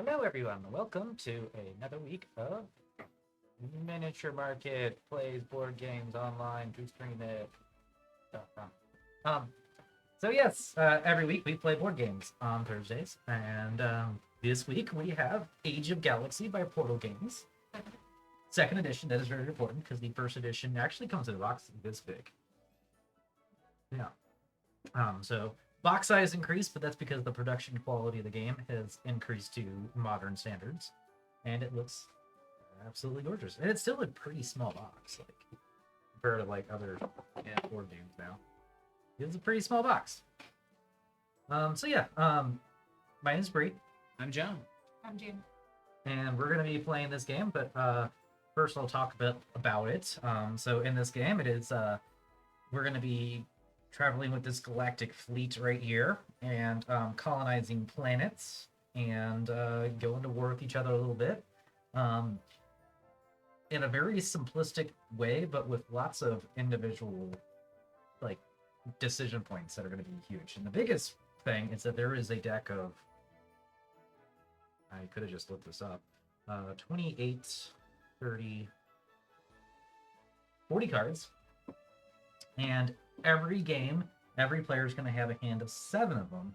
Hello, everyone. Welcome to another week of Miniature Market plays board games online to stream it. Um, every week we play board games on Thursdays, and this week we have Age of Galaxy by Portal Games, second edition. That is very important because the first edition actually comes in a box this big. Yeah. So box size increased, but that's because the production quality of the game has increased to modern standards, and it looks absolutely gorgeous. And it's still a pretty small box, like compared to like other board games now. It's a pretty small box. My name is Brie. I'm John. I'm June. And we're going to be playing this game, but first I'll talk a bit about it. So in this game, it is we're going to be traveling with this galactic fleet right here and colonizing planets and going to war with each other a little bit in a very simplistic way, but with lots of individual like decision points that are going to be huge. And the biggest thing is that there is a deck of, I could have just looked this up, 28, 30, 40 cards. And every game, every player is going to have a hand of 7 of them,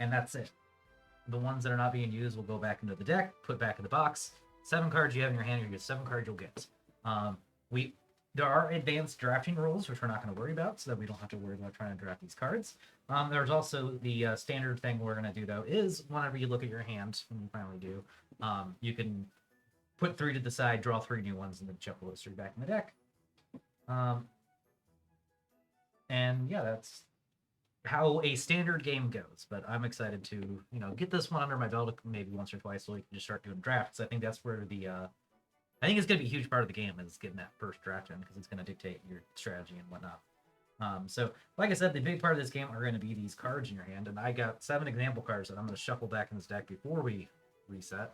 and that's it. The ones that are not being used will go back into the deck, put back in the box. 7 cards you have in your hand, you get 7 cards you'll get. There are advanced drafting rules, which we're not going to worry about, so that we don't have to worry about trying to draft these cards. There's also the standard thing we're going to do, though, is whenever you look at your hand, when you finally do, you can put 3 to the side, draw 3 new ones, and then shuffle those 3 back in the deck. And yeah, that's how a standard game goes. But I'm excited to, get this one under my belt maybe once or twice so we can just start doing drafts. I think that's where I think it's going to be a huge part of the game is getting that first draft in because it's going to dictate your strategy and whatnot. So, like I said, the big part of this game are going to be these cards in your hand. And I got 7 example cards that I'm going to shuffle back in this deck before we reset.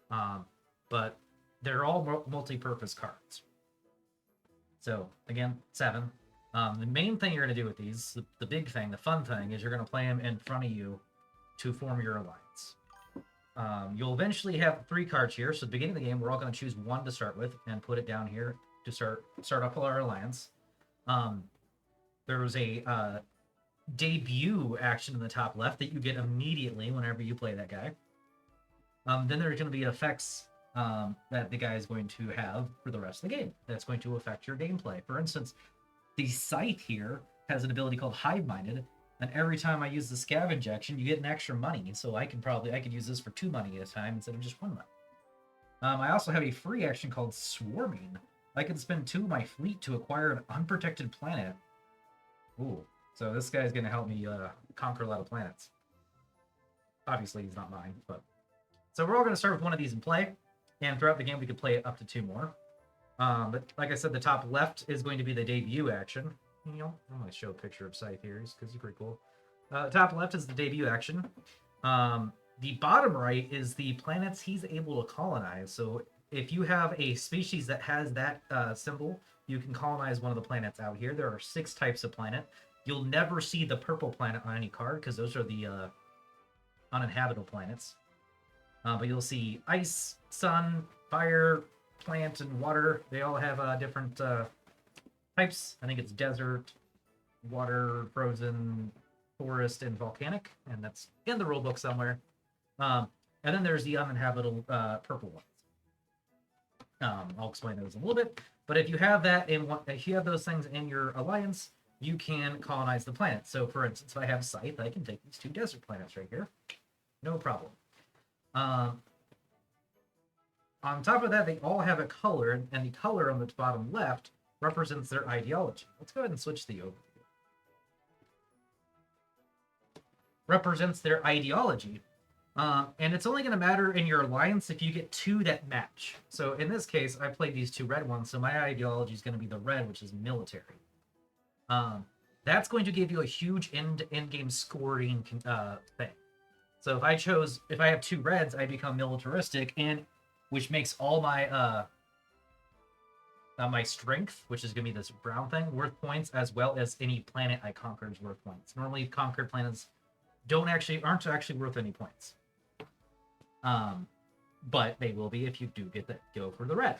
But they're all multi-purpose cards. So, again, 7. The main thing you're going to do with these, the big thing, the fun thing, is you're going to play them in front of you to form your alliance. You'll eventually have 3 cards here. So at the beginning of the game, we're all going to choose 1 to start with and put it down here to start up our alliance. There's a debut action in the top left that you get immediately whenever you play that guy. Then there's going to be effects that the guy is going to have for the rest of the game. That's going to affect your gameplay. For instance, the Scythe here has an ability called Hive Minded, and every time I use the scavenge action, you get an extra money. So I could use this for 2 money at a time instead of just 1 money. I also have a free action called Swarming. I can spend 2 of my fleet to acquire an unprotected planet. Ooh, so this guy's going to help me conquer a lot of planets. Obviously, he's not mine, but so we're all going to start with 1 of these in play, and throughout the game we can play it up to 2 more. But like I said, the top left is going to be the debut action. I'm going to show a picture of Scythe here because he's pretty cool. Top left is the debut action. The bottom right is the planets he's able to colonize. So if you have a species that has that symbol, you can colonize one of the planets out here. There are 6 types of planet. You'll never see the purple planet on any card because those are the uninhabitable planets. But you'll see ice, sun, fire, plant, and water. They all have different types. I think it's desert, water, frozen, forest, and volcanic, and that's in the rulebook somewhere. And then there's the uninhabitable purple ones. I'll explain those in a little bit. But if you have if you have those things in your alliance, you can colonize the planet. So, for instance, if I have Scythe, I can take these 2 desert planets right here, no problem. On top of that, they all have a color, and the color on the bottom left represents their ideology. Let's go ahead and switch the overview. Represents their ideology. And it's only going to matter in your alliance if you get 2 that match. So in this case, I played these 2 red ones, so my ideology is going to be the red, which is military. That's going to give you a huge end-game scoring thing. So if I have 2 reds, I become militaristic, and which makes all my my strength, which is going to be this brown thing, worth points, as well as any planet I conquer is worth points. Normally, conquered planets aren't actually worth any points. But they will be if you do go for the red.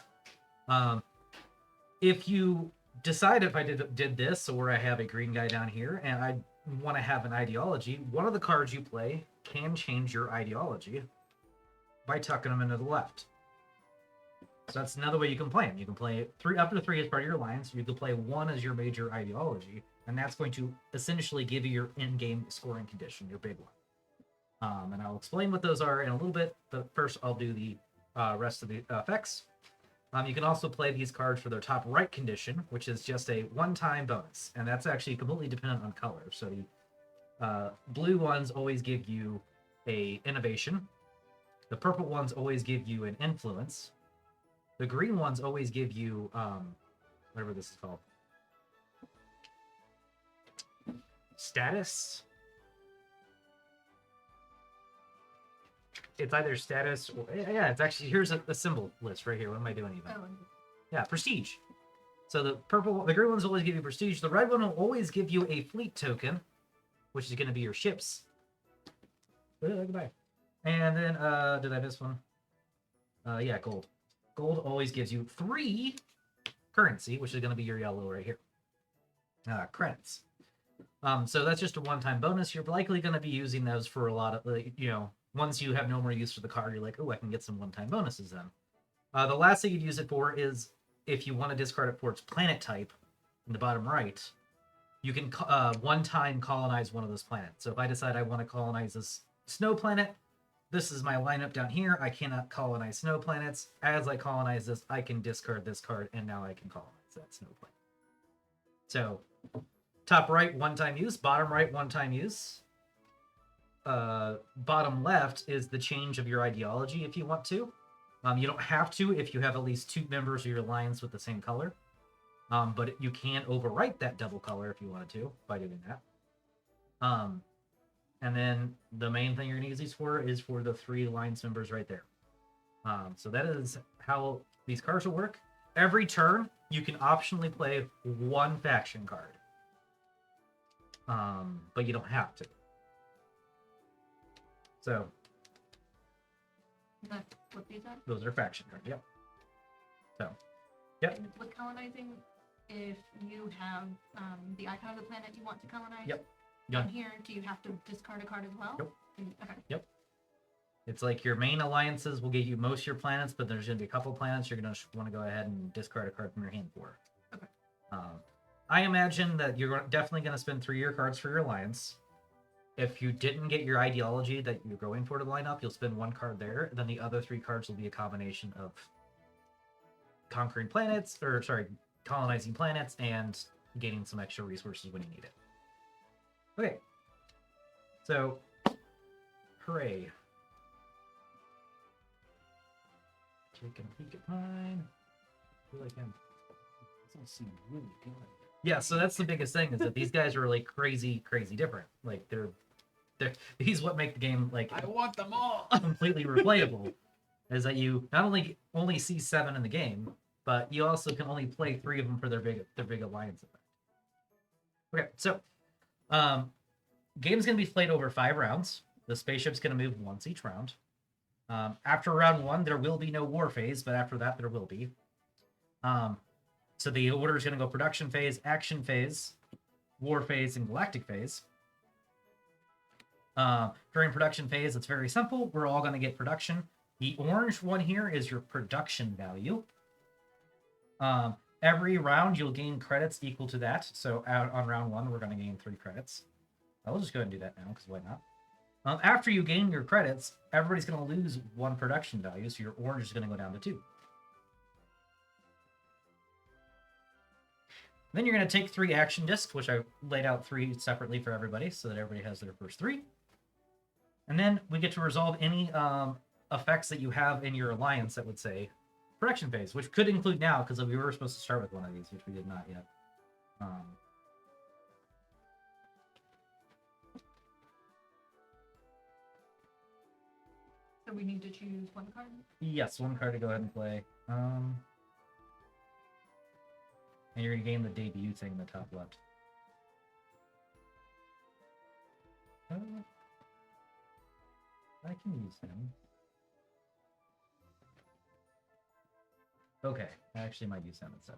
If you decide if I did this, or I have a green guy down here and I want to have an ideology, one of the cards you play can change your ideology by tucking them into the left. So that's another way you can play them. You can play up to three as part of your alliance. You can play one as your major ideology, and that's going to essentially give you your in-game scoring condition, your big one. And I'll explain what those are in a little bit, but first I'll do the rest of the effects. You can also play these cards for their top right condition, which is just a one-time bonus, and that's actually completely dependent on color. So the blue ones always give you a innovation. The purple ones always give you an influence. The green ones always give you whatever this is called. Status. It's either status or yeah, it's actually here's a symbol list right here. What am I doing even? Oh. Yeah, prestige. So the green ones always give you prestige. The red one will always give you a fleet token, which is going to be your ships. Goodbye. And then did I miss one? Yeah, gold. Gold always gives you 3 currency, which is going to be your yellow right here. Credits. So that's just a one-time bonus. You're likely going to be using those for a lot of, once you have no more use for the card, you're like, oh, I can get some one-time bonuses then. The last thing you'd use it for is if you want to discard it for its planet type in the bottom right, you can one-time colonize one of those planets. So if I decide I want to colonize this snow planet, this is my lineup down here. I cannot colonize snow planets. As I colonize this, I can discard this card, and now I can colonize that snow planet. So, top right, one-time use. Bottom right, one-time use. Bottom left is the change of your ideology if you want to. You don't have to if you have at least 2 members of your alliance with the same color. But you can overwrite that double color if you wanted to by doing that. And then the main thing you're going to use these for is for the 3 alliance members right there. So that is how these cards will work. Every turn, you can optionally play 1 faction card. But you don't have to. So. That's what these are? Those are faction cards, yep. So, yep. And with colonizing, if you have the icon of the planet you want to colonize, yep. Down here, do you have to discard a card as well? Yep. Okay. Yep. It's like your main alliances will get you most of your planets, but there's going to be a couple planets you're going to want to go ahead and discard a card from your hand for. Okay. I imagine that you're definitely going to spend 3 of your cards for your alliance. If you didn't get your ideology that you're going for to line up, you'll spend 1 card there. And then the other 3 cards will be a combination of conquering planets, or sorry, colonizing planets and gaining some extra resources when you need it. Okay, so, hooray. Taking a peek at mine. I feel like this seems really good. Yeah, so that's the biggest thing, is that these guys are like crazy different. Like these what make the game like I want them all completely replayable. Is that you not only see 7 in the game, but you also can only play 3 of them for their big alliance effect. Okay, so game's going to be played over 5 rounds. The spaceship's going to move once each round. After round 1, there will be no war phase, but after that, there will be. So the order is going to go production phase, action phase, war phase, and galactic phase. During production phase, it's very simple. We're all going to get production. The orange one here is your production value. Every round, you'll gain credits equal to that. So on round 1, we're going to gain 3 credits. I'll just go ahead and do that now, because why not? After you gain your credits, everybody's going to lose 1 production value, so your orange is going to go down to 2. Then you're going to take 3 action discs, which I laid out 3 separately for everybody, so that everybody has their first 3. And then we get to resolve any effects that you have in your alliance that would say production phase, which could include now, because we were supposed to start with one of these, which we did not yet. So we need to choose 1 card? Yes, 1 card to go ahead and play. And you're going to gain the debut thing in the top left. I can use him. Okay, I actually might use them instead.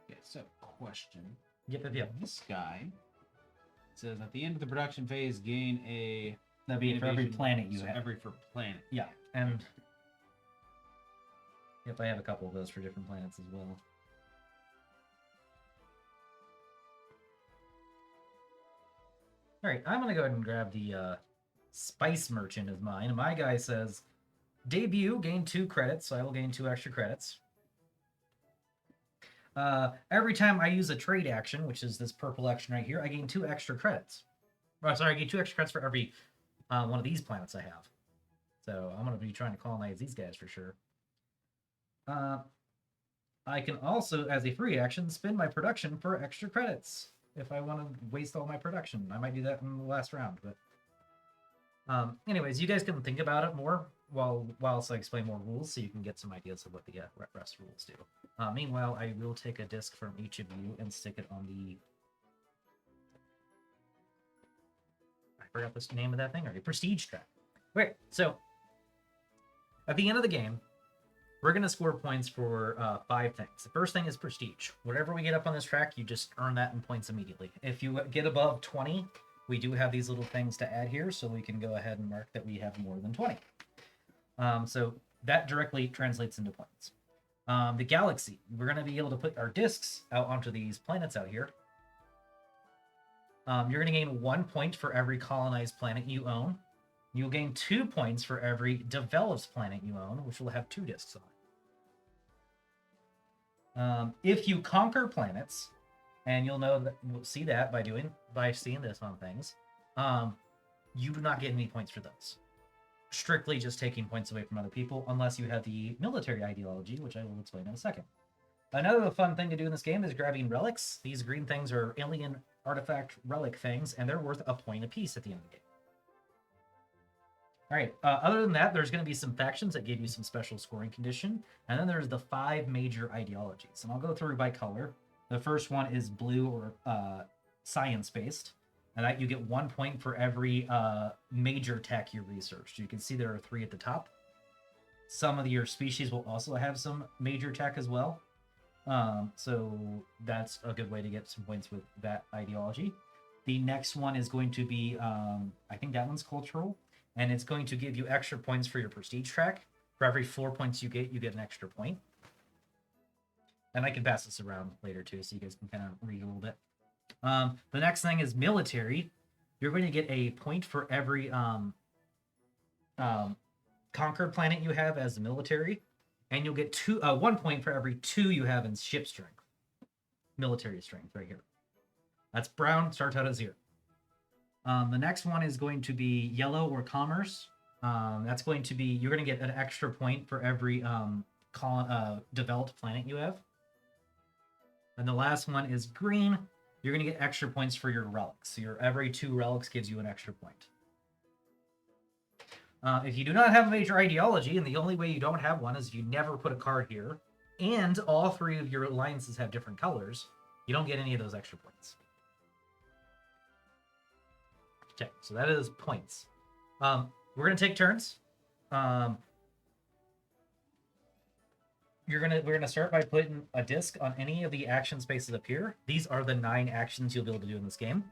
Okay, so question. Yep. This guy says at the end of the production phase, gain a That'd be for every innovation- planet you so have. every for planet. Yeah, and yep, I have a couple of those for different planets as well. All right, I'm gonna go ahead and grab the Spice Merchant as mine. My guy says debut, gain 2 credits, so I will gain 2 extra credits. Every time I use a trade action, which is this purple action right here, I gain 2 extra credits. Oh, sorry, I gain 2 extra credits for every one of these planets I have. So I'm going to be trying to colonize these guys for sure. I can also, as a free action, spend my production for extra credits if I want to waste all my production. I might do that in the last round, but anyways, you guys can think about it more whilst I explain more rules, so you can get some ideas of what the rest rules do. Meanwhile, I will take a disc from each of you and stick it on the... I forgot the name of that thing already. Prestige track. Okay, so at the end of the game, we're going to score points for 5 things. The first thing is prestige. Whatever we get up on this track, you just earn that in points immediately. If you get above 20, we do have these little things to add here, so we can go ahead and mark that we have more than 20. So that directly translates into points. The galaxy, we're going to be able to put our discs out onto these planets out here. You're going to gain 1 point for every colonized planet you own. You'll gain 2 points for every developed planet you own, which will have 2 discs on it. If you conquer planets, and you'll see that by seeing this on things, you do not get any points for those. Strictly just taking points away from other people, unless you have the military ideology, which I will explain in a second. Another fun thing to do in this game is grabbing relics. These green things are alien artifact relic things, and they're worth 1 point apiece at the end of the game. All right, other than that, there's going to be some factions that give you some special scoring condition, and then there's the 5 major ideologies, and I'll go through by color. The first one is blue or science-based, and that you get 1 point for every major tech you researched. You can see there are 3 at the top. Some of your species will also have some major tech as well, so that's a good way to get some points with that ideology. The next one is going to be, I think that one's cultural. And it's going to give you extra points for your prestige track. For every 4 points you get an extra point. And I can pass this around later too, so you guys can kind of read a little bit. The next thing is military. You're going to get a point for every conquered planet you have as a military. And you'll get 1 point for every 2 you have in ship strength. Military strength right here. That's brown, starts out at 0. The next one is going to be yellow or commerce. That's going to be, you're going to get an extra point for every developed planet you have. And the last one is green. You're going to get extra points for your relics. So every 2 relics gives you an extra point. If you do not have a major ideology, and the only way you don't have one is if you never put a card here, and all 3 of your alliances have different colors, you don't get any of those extra points. Okay, so that is points. We're gonna take turns. We're gonna start by putting a disc on any of the action spaces up here. These are the 9 actions you'll be able to do in this game.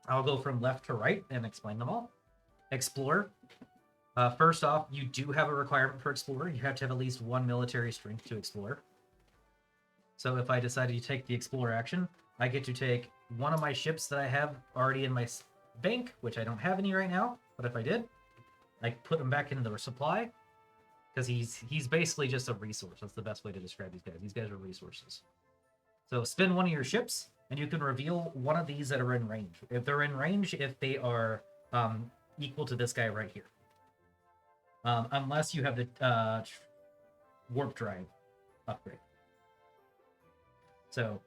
I'll go from left to right and explain them all. Explore. First off, you do have a requirement for Explorer. You have to have at least 1 military strength to explore. So if I decided to take the Explore action, I get to take one of my ships that I have already in my bank, which I don't have any right now, but if I did, I put him back into the supply, because he's basically just a resource. That's the best way to describe these guys. These guys are resources. So spin one of your ships, and you can reveal one of these that are in range. If they're in range, if they are equal to this guy right here. Unless you have the warp drive upgrade. So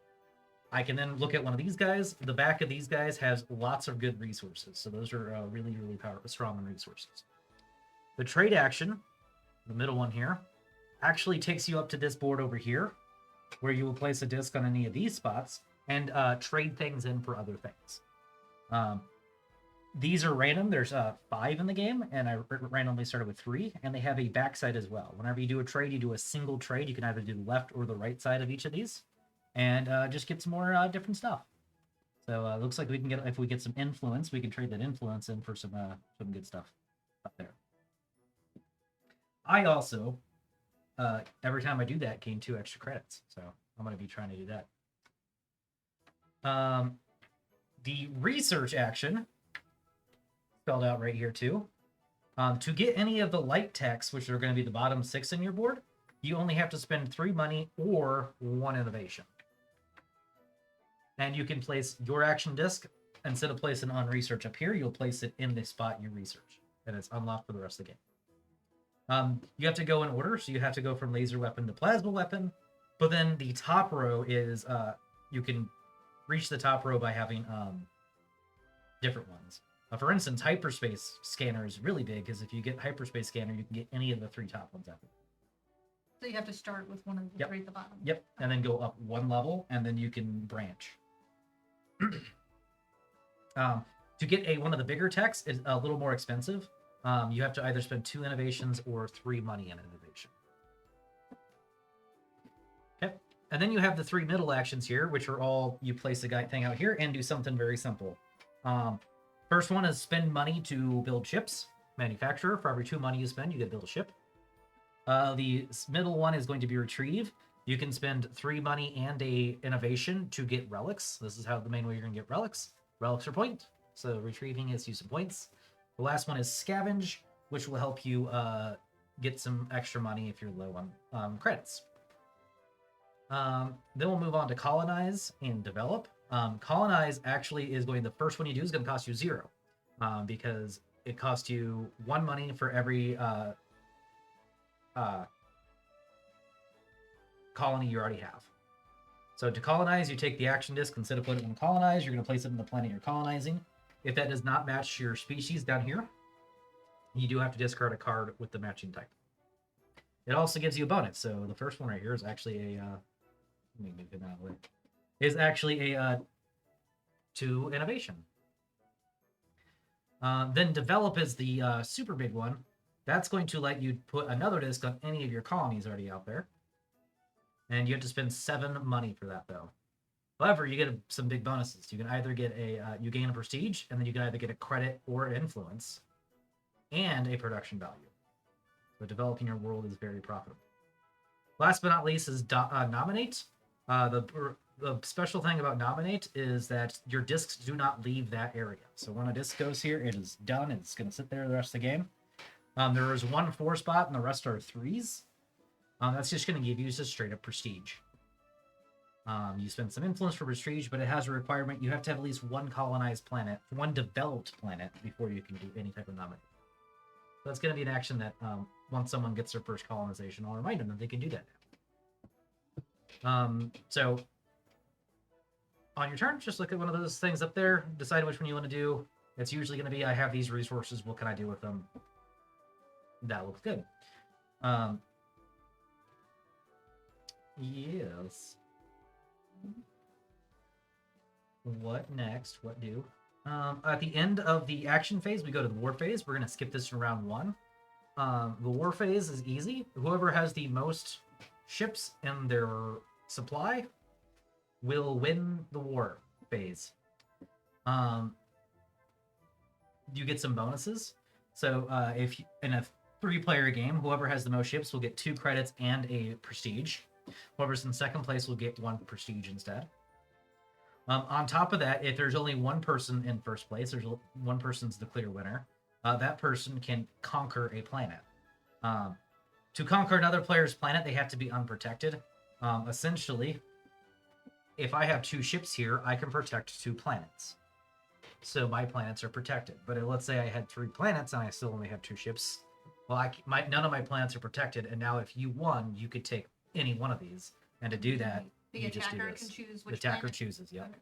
I can then look at one of these guys. The back of these guys has lots of good resources. So those are really, really strong in resources. The trade action, the middle one here, actually takes you up to this board over here. where you will place a disc on any of these spots and trade things in for other things. These are random. There's 5 in the game, and I randomly started with 3, and they have a backside as well. Whenever you do a trade, you do a single trade. You can either do the left or the right side of each of these, and just get some more different stuff. So looks like we can get, if we get some influence, we can trade that influence in for some good stuff up there. I also, every time I do that, gain 2 extra credits. So I'm going to be trying to do that. The research action, spelled out right here too. To get any of the light techs, which are going to be the bottom 6 in your board, you only have to spend 3 money or 1 innovation. And you can place your action disc, instead of placing on research up here, you'll place it in the spot you research. And it's unlocked for the rest of the game. You have to go in order, so you have to go from laser weapon to plasma weapon. But then the top row is, you can reach the top row by having different ones. For instance, hyperspace scanner is really big, because if you get hyperspace scanner, you can get any of the 3 top ones after. So you have to start with one of the 3 at the bottom. Yep, and then go up 1 level, and then you can branch. To get one of the bigger techs is a little more expensive. You have to either spend 2 innovations or 3 money in innovation. Okay, and then you have the 3 middle actions here, which are all, you place a thing out here and do something very simple. First one is spend money to build ships. Manufacturer, for every 2 money you spend, you get to build a ship. The middle one is going to be retrieve. You can spend 3 money and a innovation to get relics. This is how the main way you're going to get relics. Relics are point, so retrieving is use some points. The last one is scavenge, which will help you get some extra money if you're low on credits. Then we'll move on to colonize and develop. Colonize actually is the first one you do is going to cost you 0, because it costs you 1 money for every colony you already have. So to colonize, you take the action disc, instead of putting it in colonize, you're going to place it in the planet you're colonizing. If that does not match your species down here, you do have to discard a card with the matching type. It also gives you a bonus. So the first one right here is actually a a 2 innovation. Then develop is the super big one. That's going to let you put another disc on any of your colonies already out there. And you have to spend 7 money for that, though. However, you get some big bonuses. You can either get you gain a prestige, and then you can either get a credit or influence, and a production value. So developing your world is very profitable. Last but not least is nominate. The special thing about nominate is that your discs do not leave that area. So when a disc goes here, it is done. It's going to sit there the rest of the game. There is 1 4 spot, and the rest are 3s. That's just going to give you just straight up prestige. You spend some influence for prestige, but it has a requirement. You have to have at least 1 colonized planet, 1 developed planet, before you can do any type of nomination. So that's going to be an action that once someone gets their first colonization, I'll remind them that they can do that now. So on your turn, just look at one of those things up there, decide which one you want to do. It's usually going to be, I have these resources, what can I do with them? That looks good. Yes. What next? What do? At the end of the action phase, we go to the war phase. We're going to skip this in round 1. The war phase is easy. Whoever has the most ships in their supply will win the war phase. You get some bonuses. So if in a 3-player game, whoever has the most ships will get 2 credits and a prestige. Whoever's in second place will get 1 prestige instead. On top of that, if there's only 1 person in first place, there's 1 person's the clear winner. That person can conquer a planet. To conquer another player's planet, they have to be unprotected. Essentially, if I have 2 ships here, I can protect 2 planets. So my planets are protected. But let's say I had 3 planets and I still only have 2 ships. Well, none of my planets are protected, and now if you won, you could take any one of these. And to do that, the attacker can choose which the attacker planet? chooses, yep. Okay.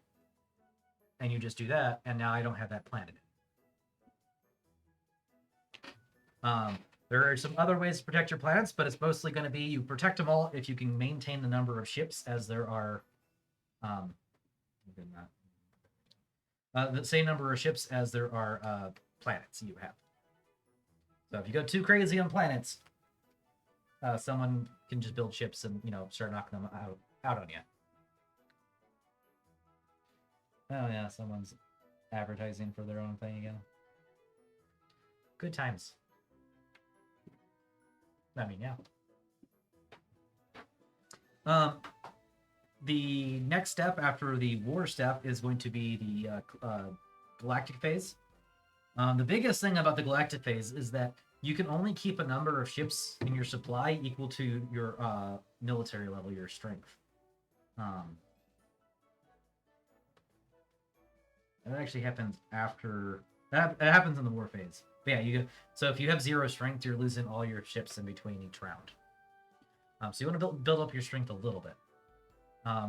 And you just do that, and now I don't have that planet. There are some other ways to protect your planets, but it's mostly going to be you protect them all if you can maintain the number of ships as there are, um, the same number of ships as there are planets you have. So if you go too crazy on planets, someone can just build ships and start knocking them out on you. Oh yeah, someone's advertising for their own thing again. Good times. I mean, yeah. The next step after the war step is going to be the galactic phase. The biggest thing about the galactic phase is that you can only keep a number of ships in your supply equal to your military level, your strength. That actually happens after that. It happens in the war phase. But yeah, so if you have 0 strength, you're losing all your ships in between each round. So you want to build up your strength a little bit.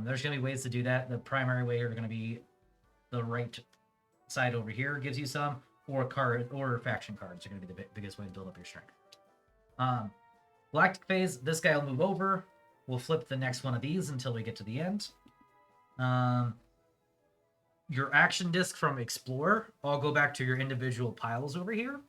There's going to be ways to do that. The primary way are going to be the right side over here gives you some, or faction cards are going to be the biggest way to build up your strength. Galactic phase, this guy will move over. We'll flip the next one of these until we get to the end. Your action disc from Explore all go back to your individual piles over here.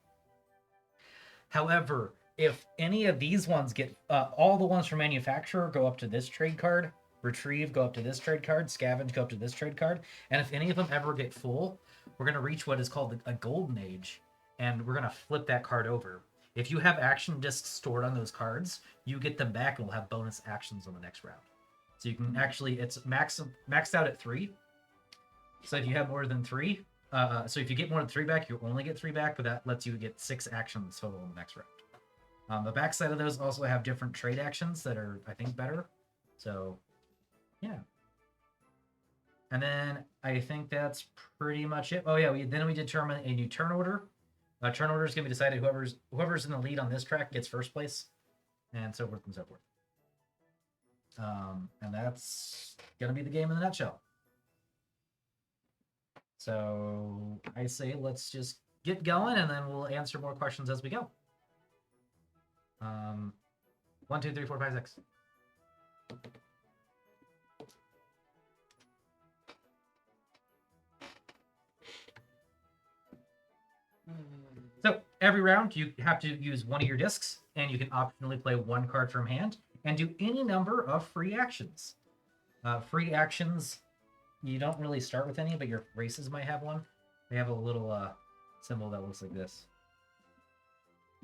However, if any of these ones get, all the ones from Manufacturer go up to this trade card, Retrieve go up to this trade card, Scavenge go up to this trade card, and if any of them ever get full, we're going to reach what is called a Golden Age, and we're going to flip that card over. If you have action discs stored on those cards, you get them back and we'll have bonus actions on the next round. So you can actually, it's maxed out at 3. So if you have more than 3, so if you get more than 3 back, you only get 3 back, but that lets you get 6 actions total in the next round. The backside of those also have different trade actions that are, I think, better. So, yeah. And then I think that's pretty much it. Oh yeah, then we determine a new turn order. Turn order is going to be decided. Whoever's in the lead on this track gets first place, and so forth and so forth. And that's going to be the game in a nutshell. So I say let's just get going, and then we'll answer more questions as we go. 1, 2, 3, 4, 5, 6. So every round you have to use one of your discs, and you can optionally play 1 card from hand and do any number of free actions. Free actions, you don't really start with any, but your races might have one. They have a little symbol that looks like this.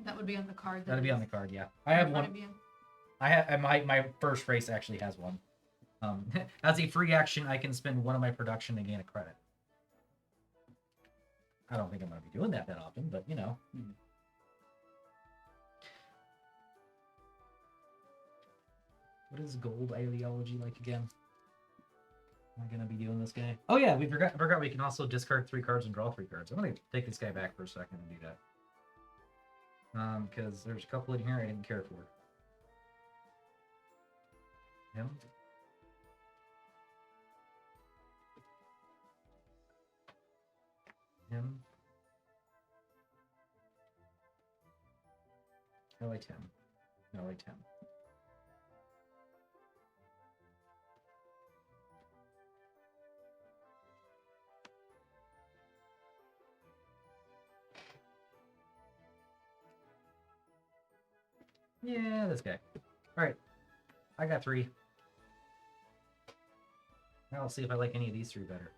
That would be on the card. That'd be on the card, yeah. I have one. I have my first race actually has one. As a free action, I can spend 1 of my production to gain a credit. I don't think I'm going to be doing that often, but you know. What is gold ideology like again? Am I going to be doing this guy? Oh yeah, I forgot we can also discard 3 cards and draw 3 cards. I'm going to take this guy back for a second and do that. Because there's a couple in here I didn't care for. Him. Him. I like him. I like him. Yeah, this guy. All right, I got 3. Now I'll see if I like any of these 3 better.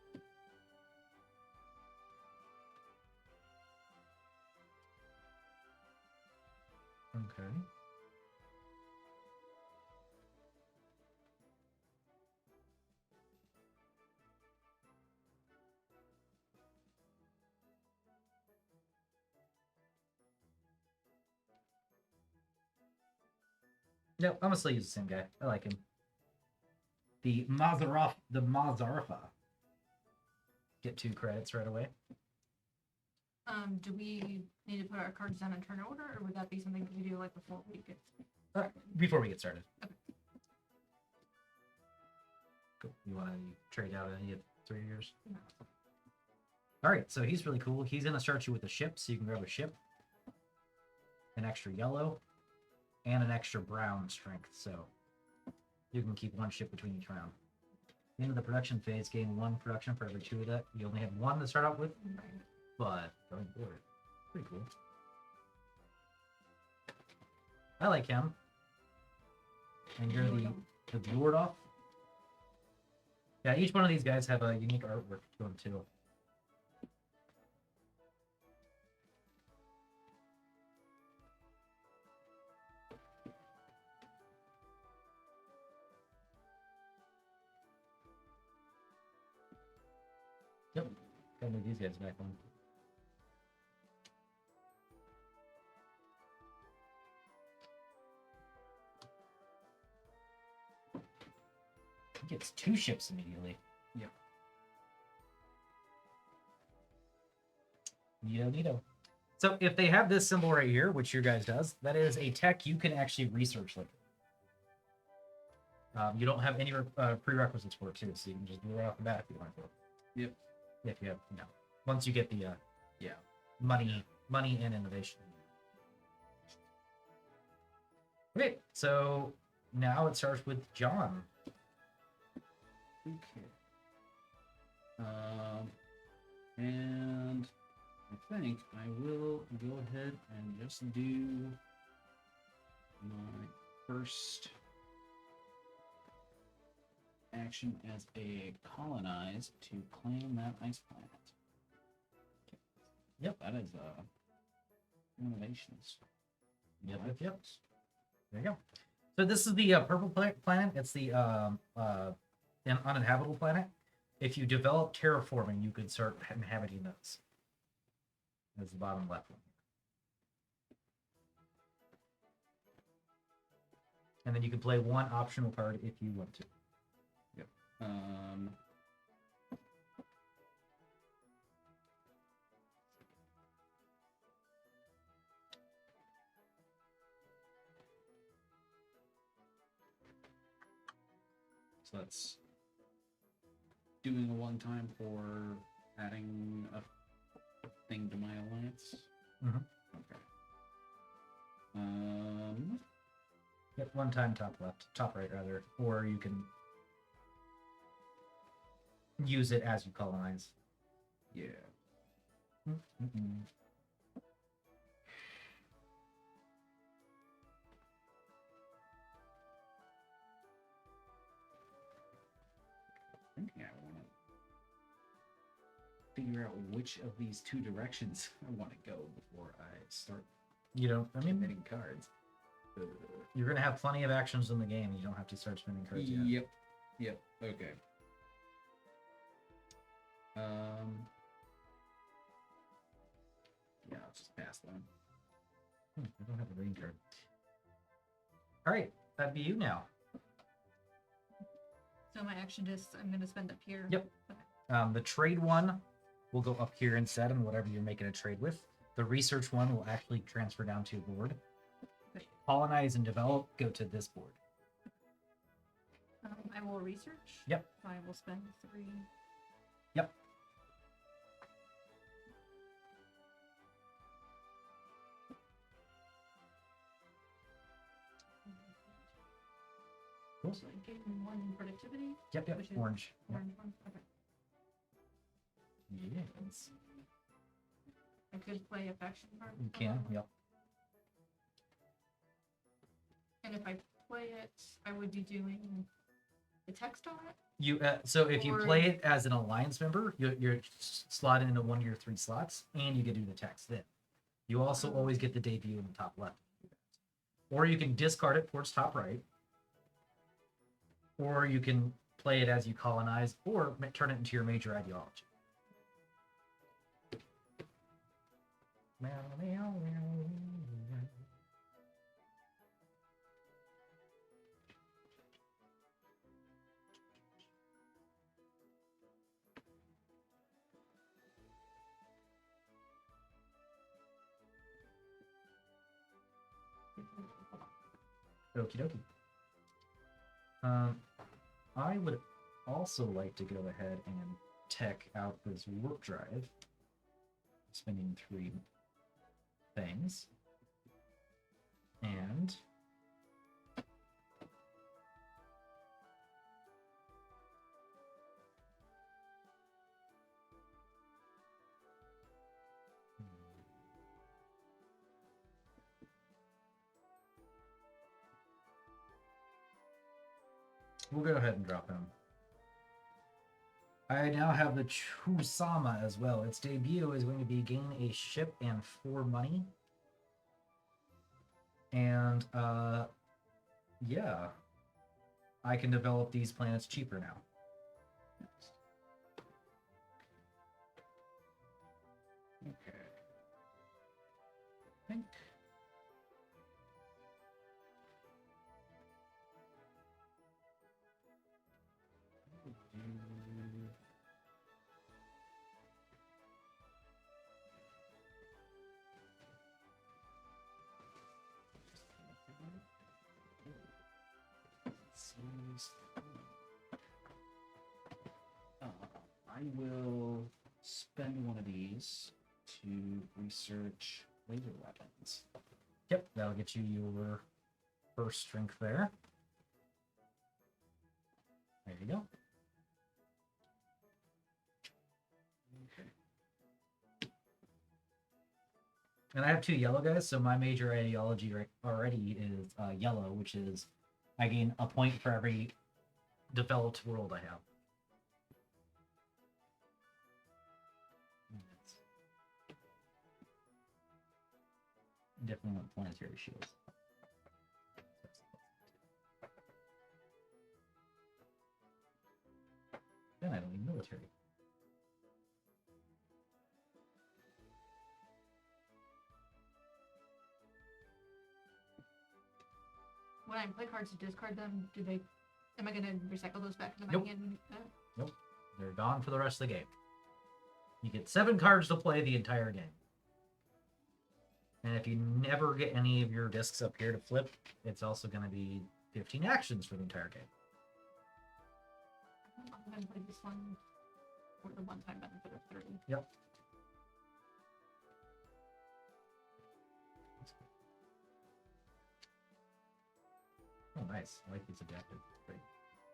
Okay. Nope, I'm gonna still use the same guy. I like him. The Mazarfa. Get 2 credits right away. Do we need to put our cards down in turn order, or would that be something that we do like before we get Before we get started. Okay. Cool. You want to trade out any of 3 of yours? No. All right, so he's really cool. He's gonna start you with a ship, so you can grab a ship. an extra yellow, and an extra brown strength. So you can keep one ship between each round. Into the production phase, gain 1 production for every 2 of that. You only have 1 to start out with, but going forward, pretty cool. I like him. And you're the Lord off. Yeah, each one of these guys have a unique artwork to them too. Yep, gotta move these guys back on. He gets 2 ships immediately. Yep. Neato. So if they have this symbol right here, which your guys does, that is a tech you can actually research later. You don't have any prerequisites for it too, so you can just do it right off the bat if you want to. Yep. If you have, once you get the money and innovation. Okay, so now it starts with John. Okay. And I think I will go ahead and just do my first action as a colonize to claim that ice planet. Yep. That is innovations. Yep. There you go. So this is the purple planet. It's the uninhabitable planet. If you develop terraforming, you could start inhabiting those. That's the bottom left one. And then you can play 1 optional card if you want to. Yep. So that's doing a one-time for adding a thing to my alliance. Mhm. Okay. Yep, 1 time top right rather, or you can use it as you colonize. Yeah. Mm-mm. I think I want to figure out which of these 2 directions I want to go before I start You don't. I mean, committing cards. you're gonna have plenty of actions in the game. You don't have to start spending cards yet. Yep. Okay. Yeah, I'll just pass them. I don't have a green card. All right, that'd be you now. So my action I'm going to spend up here. Yep. Okay. The trade one will go up here instead, and whatever you're making a trade with. The research one will actually transfer down to your board. Okay. Colonize and develop go to this board. I will research. Yep. So I will spend 3. Yep. Cool. So I gave him 1 productivity. Yep. Which is Orange. Yep. Orange one. Okay. Yes. I could play a faction card. You can. Yep. And if I play it, I would be doing the text on it. You so if you Or- play it as an alliance member, you're slotted into 1 of your 3 slots, and you get to do the text then. You also always get the debut in the top left. Or you can discard it towards top right. Or you can play it as you colonize, or turn it into your major ideology. Okie dokie. I would also like to go ahead and tech out this warp drive, spending 3 things. And we'll go ahead and drop him. I now have the Chusama as well. Its debut is going to be gain a ship and 4 money. And yeah, I can develop these planets cheaper now. Okay. I think. I will spend one of these to research laser weapons. Yep, that'll get you your first strength there. There you go. Okay. And I have 2 yellow guys, so my major ideology already is yellow, which is I gain a point for every developed world I have. Definitely want planetary shields. Then I don't need military. When I play cards to discard them, am I gonna recycle those back into my Nope. hand? Nope. They're gone for the rest of the game. You get 7 cards to play the entire game. And if you never get any of your discs up here to flip, it's also going to be 15 actions for the entire game. I'm gonna play this one for the one-time benefit of 30. Yep. Oh, nice. I like these adapted. Great.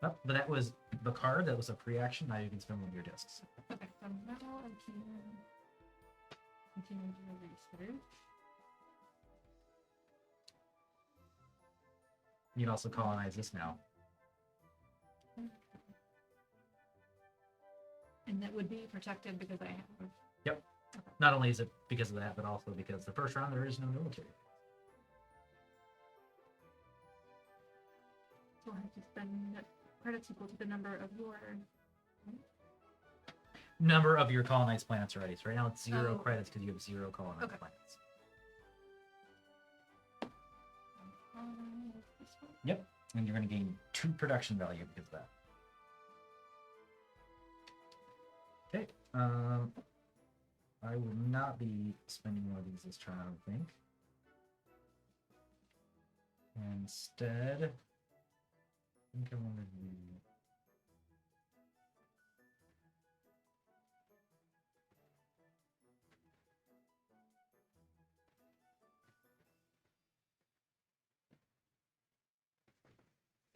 Oh, but that was the card. That was a free action. Now you can spend one of your discs. Okay, so now I can continue to research. You can also colonize this now. And that would be protected because I have. Not only is it because of that, but also because the first round there is no military. So I have to spend credits equal to the number of your. Number of your colonized planets already. So right now it's 0 Oh. credits because you have 0 colonized Okay. planets. This one. Yep. And you're going to gain 2 production value because of that. Okay. I will not be spending one of these this turn, I don't think. Instead, I think I want to do.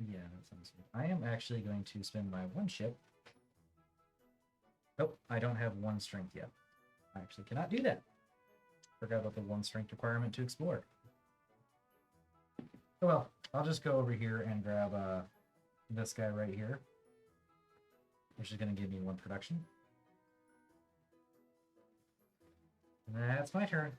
Yeah, that sounds good. I am actually going to spend my 1 ship. Nope, I don't have 1 strength yet. I actually cannot do that. Forgot about the 1 strength requirement to explore. Oh well, I'll just go over here and grab this guy right here, which is going to give me 1 production. And that's my turn.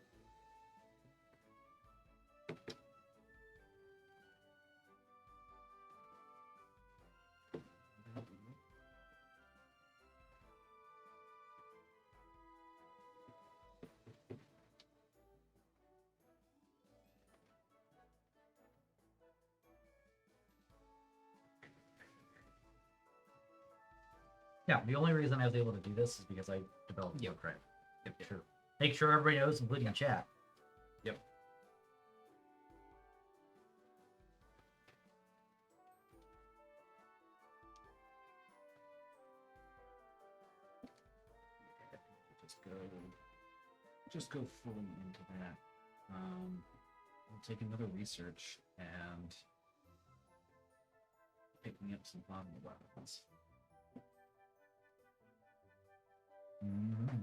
Yeah, the only reason I was able to do this is because I developed Yep. Warcraft. Yep. Sure. Make sure everybody knows, including chat. Yep. Just go fully into that. We'll take another research and picking up some bottom weapons. Mm-hmm.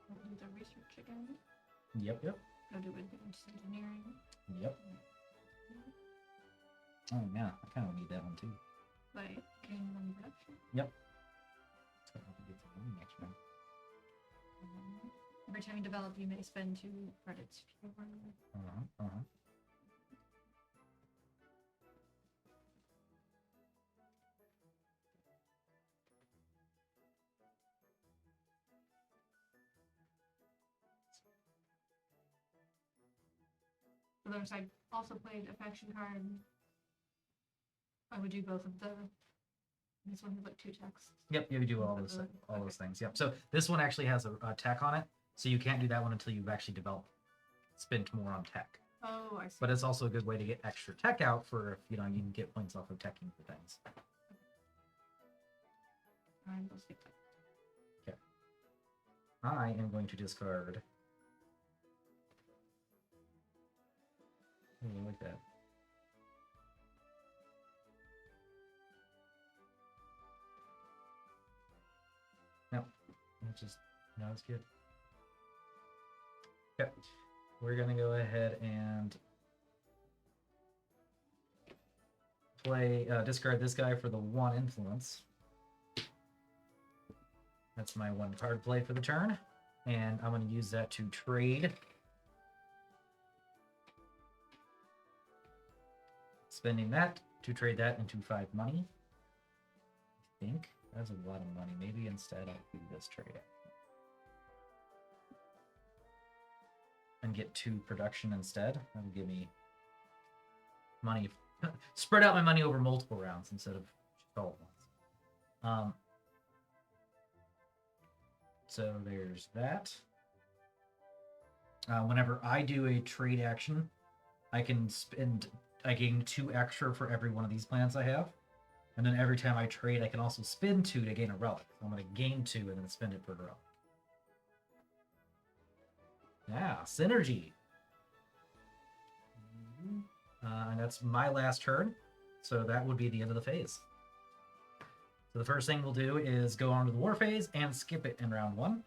We'll do the research again. Yep. Go do advanced engineering. Yep. Oh yeah, I kind of need that one too. Like getting one production. So I'll have to get some money next round. Every time you develop, you may spend 2 credits. Uh-huh. For those, I also played a faction card. I would do both of the. This one has like 2 texts. Yep, you do all those things. Yep. So this one actually has a tech on it, so you can't do that one until you've actually spent more on tech. Oh, I see. But it's also a good way to get extra tech out for if you can get points off of teching for things. Alright, we'll skip that. I am going to discard. Oh, I like that. No, it's good. Okay, we're gonna go ahead and play discard this guy for the 1 influence. That's my 1 card play for the turn, and I'm going to use that to trade. Spending that to trade that into 5 money. I think that's a lot of money. Maybe instead I'll do this trade and get 2 production instead. That'll give me money. Spread out my money over multiple rounds instead of just all at once. So there's that. Whenever I do a trade action, I gain 2 extra for every one of these plants I have. And then every time I trade, I can also spend 2 to gain a relic. So I'm going to gain 2 and then spend it for a relic. Yeah, synergy. And that's my last turn. So that would be the end of the phase. So the first thing we'll do is go on to the war phase and skip it in round 1.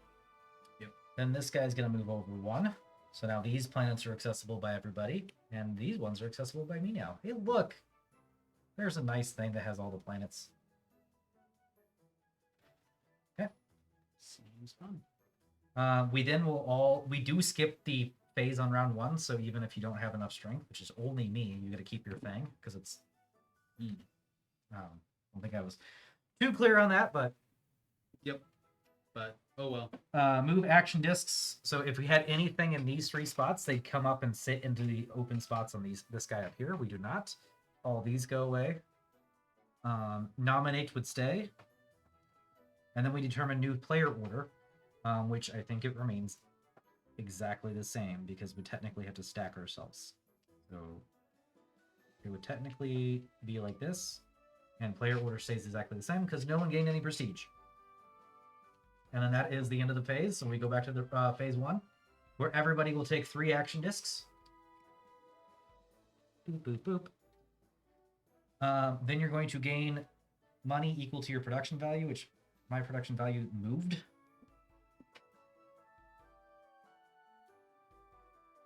Yep. Then this guy's going to move over 1. So now these planets are accessible by everybody, and these ones are accessible by me now. Hey, look! There's a nice thing that has all the planets. Okay. Seems fun. We do skip the phase on round 1, so even if you don't have enough strength, which is only me, you got to keep your thing, because it's... I don't think I was too clear on that, but... Yep. But, oh well. Move action discs. So if we had anything in these 3 spots, they'd come up and sit into the open spots on this guy up here. We do not. All these go away. Nominate would stay. And then we determine new player order, which I think it remains exactly the same because we technically have to stack ourselves. So it would technically be like this, and player order stays exactly the same because no one gained any prestige. And then that is the end of the phase. So we go back to the phase 1, where everybody will take 3 action discs. Boop, boop, boop. Then you're going to gain money equal to your production value, which my production value moved.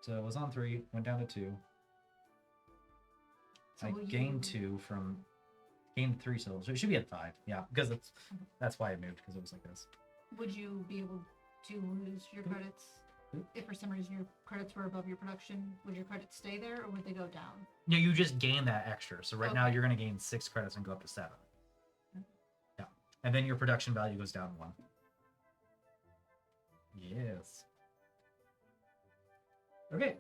So it was on 3, went down to 2. So I will you- gained 2 from... Gained 3 silver, so it should be at 5. Yeah, because that's why it moved, because it was like this. Would you be able to lose your credits if for some reason your credits were above your production? Would your credits stay there, or would they go down? No, you just gain that extra. So right now Okay. you're going to gain 6 credits and go up to 7. Yeah, and then your production value goes down 1. Yes. Okay.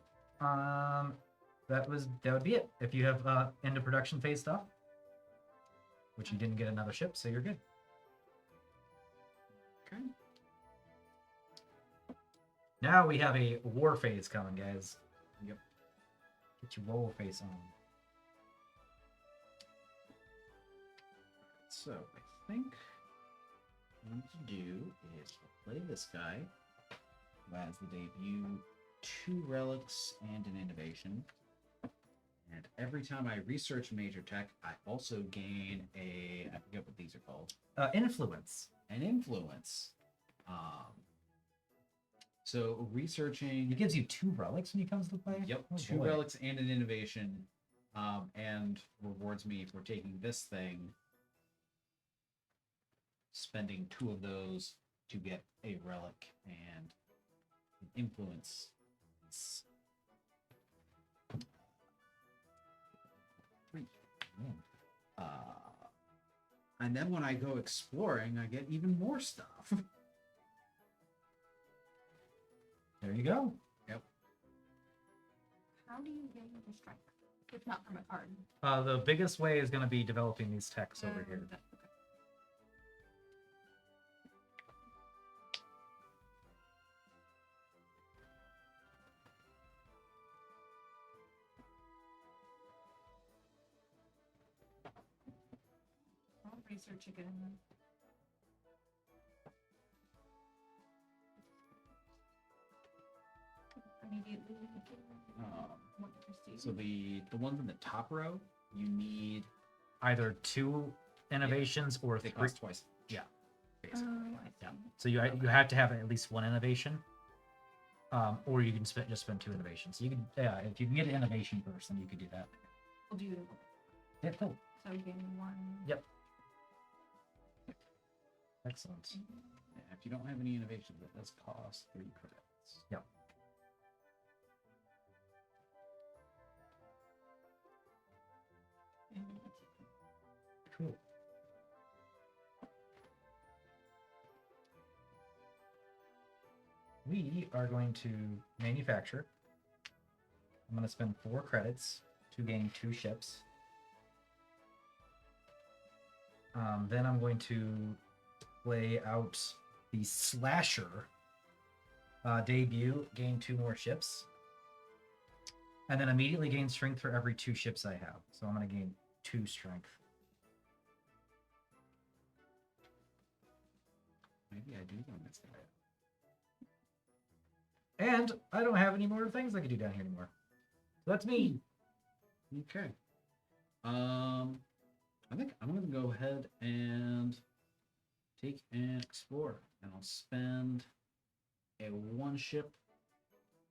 That would be it. If you have end of production phase stuff, which you didn't get another ship, so you're good. Okay. Now we have a war phase coming, guys. Yep. Get your war face on. So I think what I'm going to do is play this guy who has the debut 2 relics and an innovation. And every time I research major tech, I also gain I forget what these are called. Influence. An influence. So researching. It gives you 2 relics when he comes to play? Yep, Oh, 2 boy. relics and an innovation. And rewards me for taking this thing, spending 2 of those to get a relic and an influence. It's 3. And then when I go exploring, I get even more stuff. There you go. Yep. How do you gain the strength? If not from a card. The biggest way is going to be developing these techs over here. Okay. I'll research again. Immediately. What prestige? So the ones in the top row, you need Either 2 innovations or they 3. cost twice. Yeah. Basically. I see. Yeah. So you have to have at least 1 innovation, or you can just spend 2 innovations. You can if you can get an innovation first, then you could do that. We'll do Yeah, cool. so gain 1. Yep. Excellent. Yeah, if you don't have any innovations, that does cost 3 credits. Yep. And Cool. We are going to manufacture. I'm going to spend 4 credits to gain 2 ships. Then I'm going to play out the Slasher debut, gain 2 more ships. And then immediately gain strength for every 2 ships I have. So I'm going to gain 2 strength. Maybe I do go miss that. And I don't have any more things I can do down here anymore. So that's me. Okay. I think I'm gonna go ahead and take and explore, and I'll spend a 1 ship,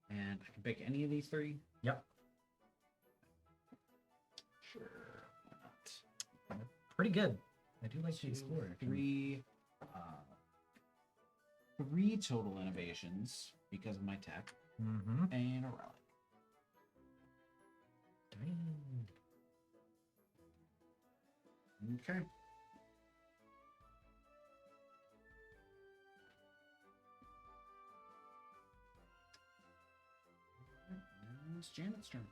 and I can pick any of these 3. Yep. Sure. Why not? Pretty good. I do like the 2, Explorer. 3. 3 total innovations because of my tech, Mm-hmm. and a relic. Okay. Now it's Janet's turn.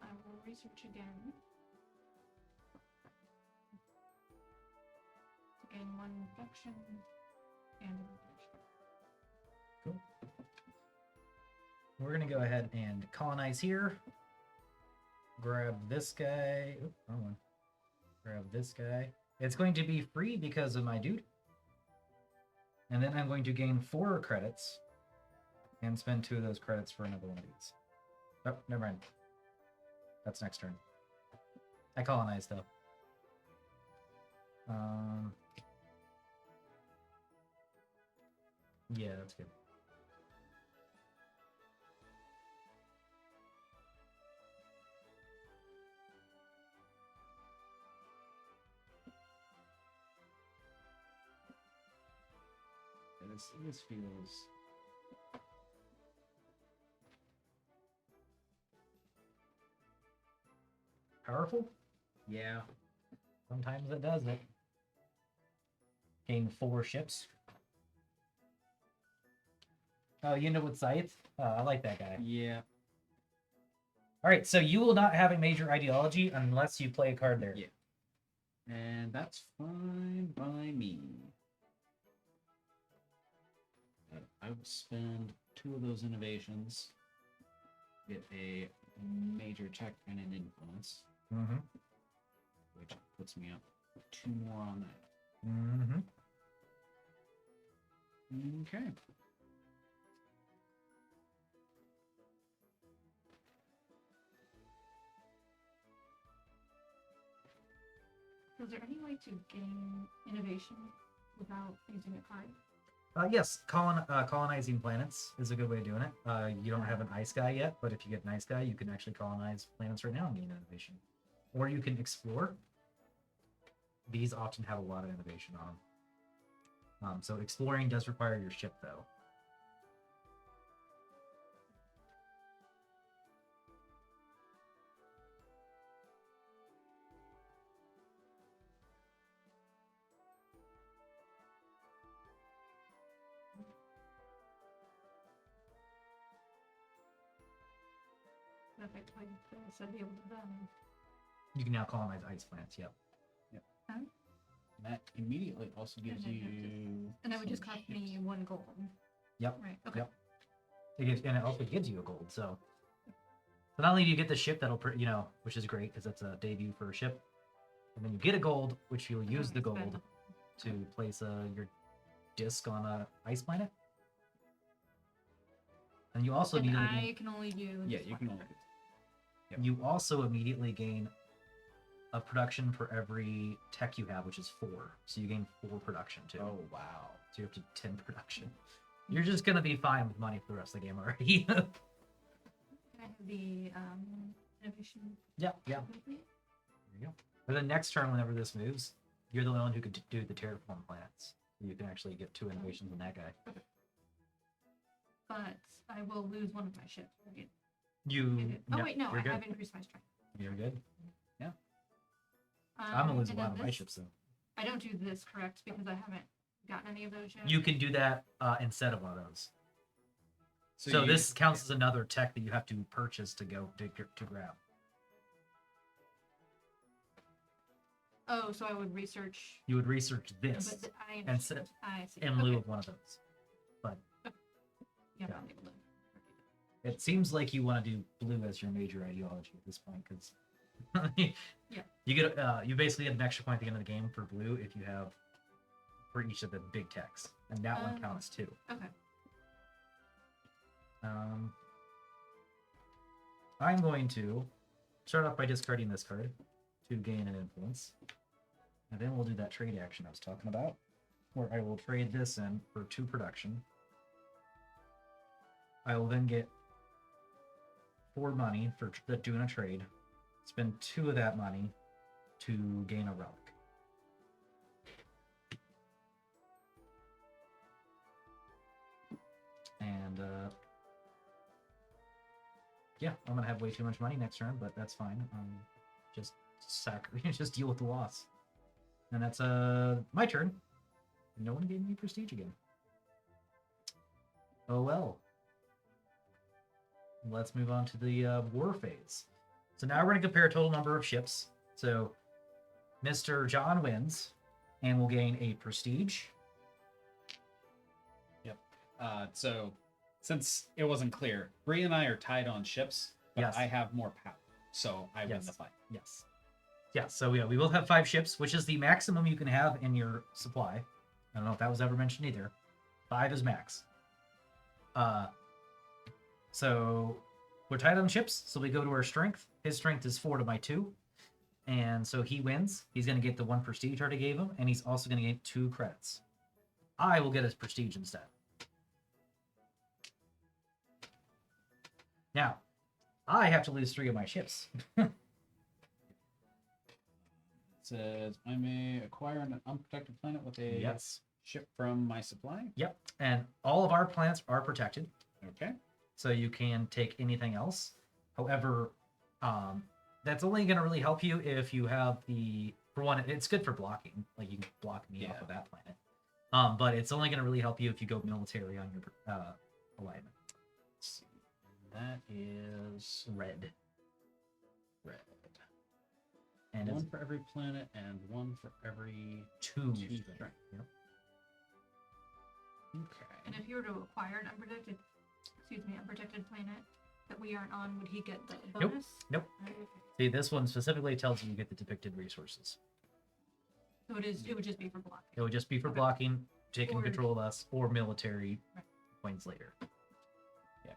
I will research again. To gain 1 infection and an infection. Cool. We're gonna go ahead and colonize here. Grab this guy. Oop, wrong one. Grab this guy. It's going to be free because of my dude. And then I'm going to gain 4 credits and spend 2 of those credits for another one of these. Oh, never mind. That's next turn. I colonize though. Yeah, that's good. This feels Powerful? yeah. Sometimes it does it. Gain 4 ships. Oh, you know what scythe? I like that guy. Yeah. All right, so you will not have a major ideology unless you play a card there. Yeah. And that's fine by me. I will spend 2 of those innovations, get a major check and an influence, Mm-hmm. which puts me up 2 more on that. Mm-hmm. Okay. Is there any way to gain innovation without using a card? Yes, colonizing planets is a good way of doing it. You don't have an ice guy yet, but if you get an ice guy, you can actually colonize planets right now and gain innovation. Or you can explore. These often have a lot of innovation on them. So exploring does require your ship, though. Perfect. Like I said, be able to You can now colonize ice planets, yep. And that immediately also gives And then you. and that would just some cost ships. me 1 gold. Yep. Right. Okay. Yep. And it also gives you a gold, so not only do you get the ship that'll, which is great because that's a debut for a ship, and then you get a gold, which you'll use the Spend gold to place your disc on a ice planet. And you also And immediately I can only use. Yeah, you can only. you also immediately gain a production for every tech you have, which is 4. So you gain 4 production too. Oh wow. So you're up to 10 production. You're just gonna be fine with money for the rest of the game already. Can I have the innovation? Yeah. There you go. For the next turn, whenever this moves, you're the only one who could do the terraform planets. You can actually get 2 innovations on that guy. But I will lose one of my ships. Right? No, Wait, no, you're good. I've increased my strength. You're good. I'm gonna lose and one then of my this- ships though. I don't do this correct because I haven't gotten any of those yet. You can do that instead of one of those. So you- this counts as another tech that you have to purchase to grab. Oh, so I would research. You would research this But I and set I see. in lieu of one of those. Yeah, yeah. I'm able to. It seems like you want to do blue as your major ideology at this point because Yeah. you get you basically get an extra point at the end of the game for blue if you have for each of the big techs, and that one counts too. Okay. I'm going to start off by discarding this card to gain an influence, and then we'll do that trade action I was talking about, where I will trade this in for 2 production. I will then get 4 money for doing a trade. Spend 2 of that money to gain a relic. And yeah, I'm gonna have way too much money next turn, but that's fine. Just just deal with the loss. And that's my turn. No one gave me prestige again. Oh well. Let's move on to the war phase. So now we're going to compare total number of ships. So Mr. John wins, and will gain a prestige. Yep. So since it wasn't clear, Brie and I are tied on ships, but Yes. I have more power, so I win Yes. the fight. Yes. Yeah, so we will have 5 ships, which is the maximum you can have in your supply. I don't know if that was ever mentioned either. 5 is max. So we're tied on ships, so we go to our strength. His strength is 4 to my 2. And so he wins. He's going to get the 1 prestige I already gave him, and he's also going to get 2 credits. I will get his prestige instead. Now, I have to lose 3 of my ships. It says I may acquire an unprotected planet with a Yes. ship from my supply. Yep. And all of our planets are protected, Okay. so you can take anything else. However, that's only going to really help you if you have for one, it's good for blocking. Like you can block me off Yeah. of that planet. But it's only going to really help you if you go military on your alignment. Let's see. That is Red. red. And One it's for every planet and one for every two two strength. strength. Yep. Okay. And if you were to acquire an unprotected planet that we aren't on, would he get the Nope. bonus? Nope. Okay. See, this one specifically tells you get the depicted resources. So it would just be for blocking. It would just be for Okay. blocking, taking Or- control of us, or military Right. points later. Yeah.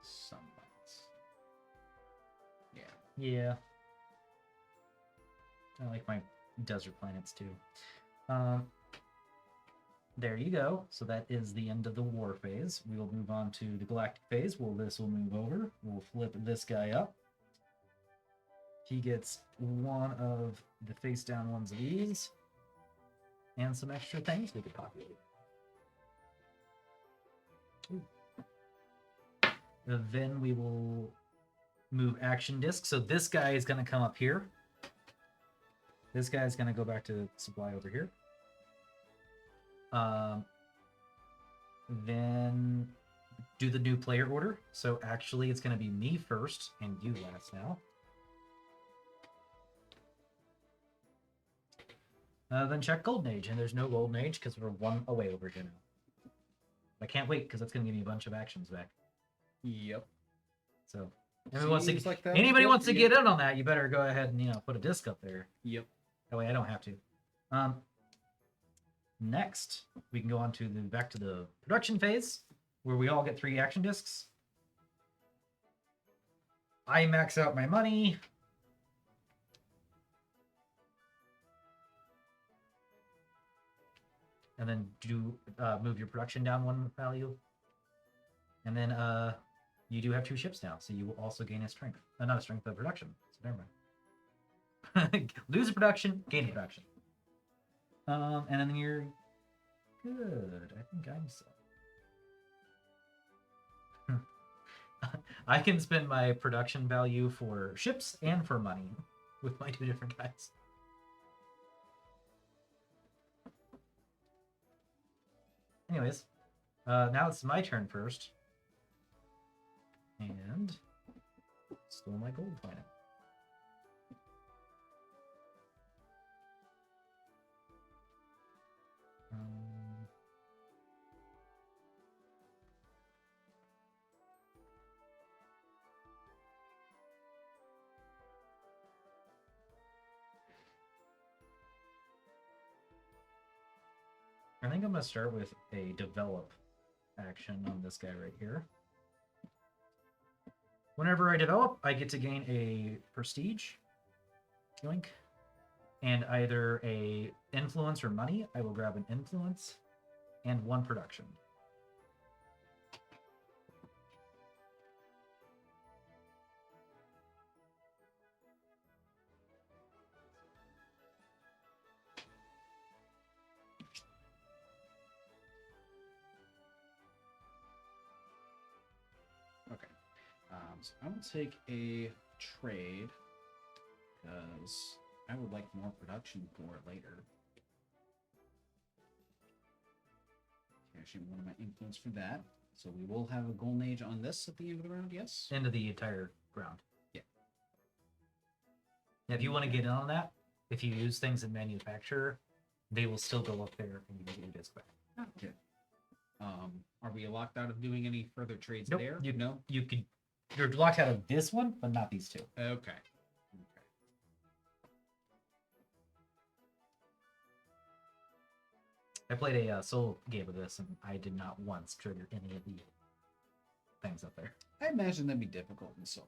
Sunlights. Yeah. Yeah. I like my desert planets too. Um, there you go. So that is the end of the war phase. We will move on to the galactic phase. Well, this will move over. We'll flip this guy up. He gets one of the face down ones of these. And some extra things we could populate. Ooh. Then we will move action disc. So this guy is going to come up here. This guy is going to go back to supply over here. Then do the new player order. So actually it's going to be me first and you last now. Then check Golden Age, and there's no Golden Age because we're one away over here now. I can't wait because that's going to give me a bunch of actions back. Yep. So anybody wants to, Seems like that. anybody Yep, wants to yep. get in on that, you better go ahead and put a disc up there. Yep. That way I don't have to. Next, we can go on to back to the production phase, where we all get 3 action discs. I max out my money. And then move your production down 1 value. And then you do have 2 ships now, so you will also gain a strength. Not a strength, but production. So never mind. Lose a production, gain a production. And then you're good. I think I'm set. I can spend my production value for ships and for money with my 2 different guys. Anyways, now it's my turn first. And still my gold planet. I think I'm going to start with a develop action on this guy right here. Whenever I develop, I get to gain a prestige. Yoink. And either a influence or money. I will grab an influence and 1 production. Okay. So I will take a trade because I would like more production for it later. Actually, 1 of my influence for that. So we will have a golden age on this at the end of the round, yes? End of the entire round. Yeah. Now, if you want to get in on that, if you use things in manufacturer, they will still go up there and you get your disc back. Okay. Are we locked out of doing any further trades Nope. there? No, you're locked out of this one, but not these 2. Okay. I played a solo game of this, and I did not once trigger any of the things up there. I imagine that'd be difficult in so.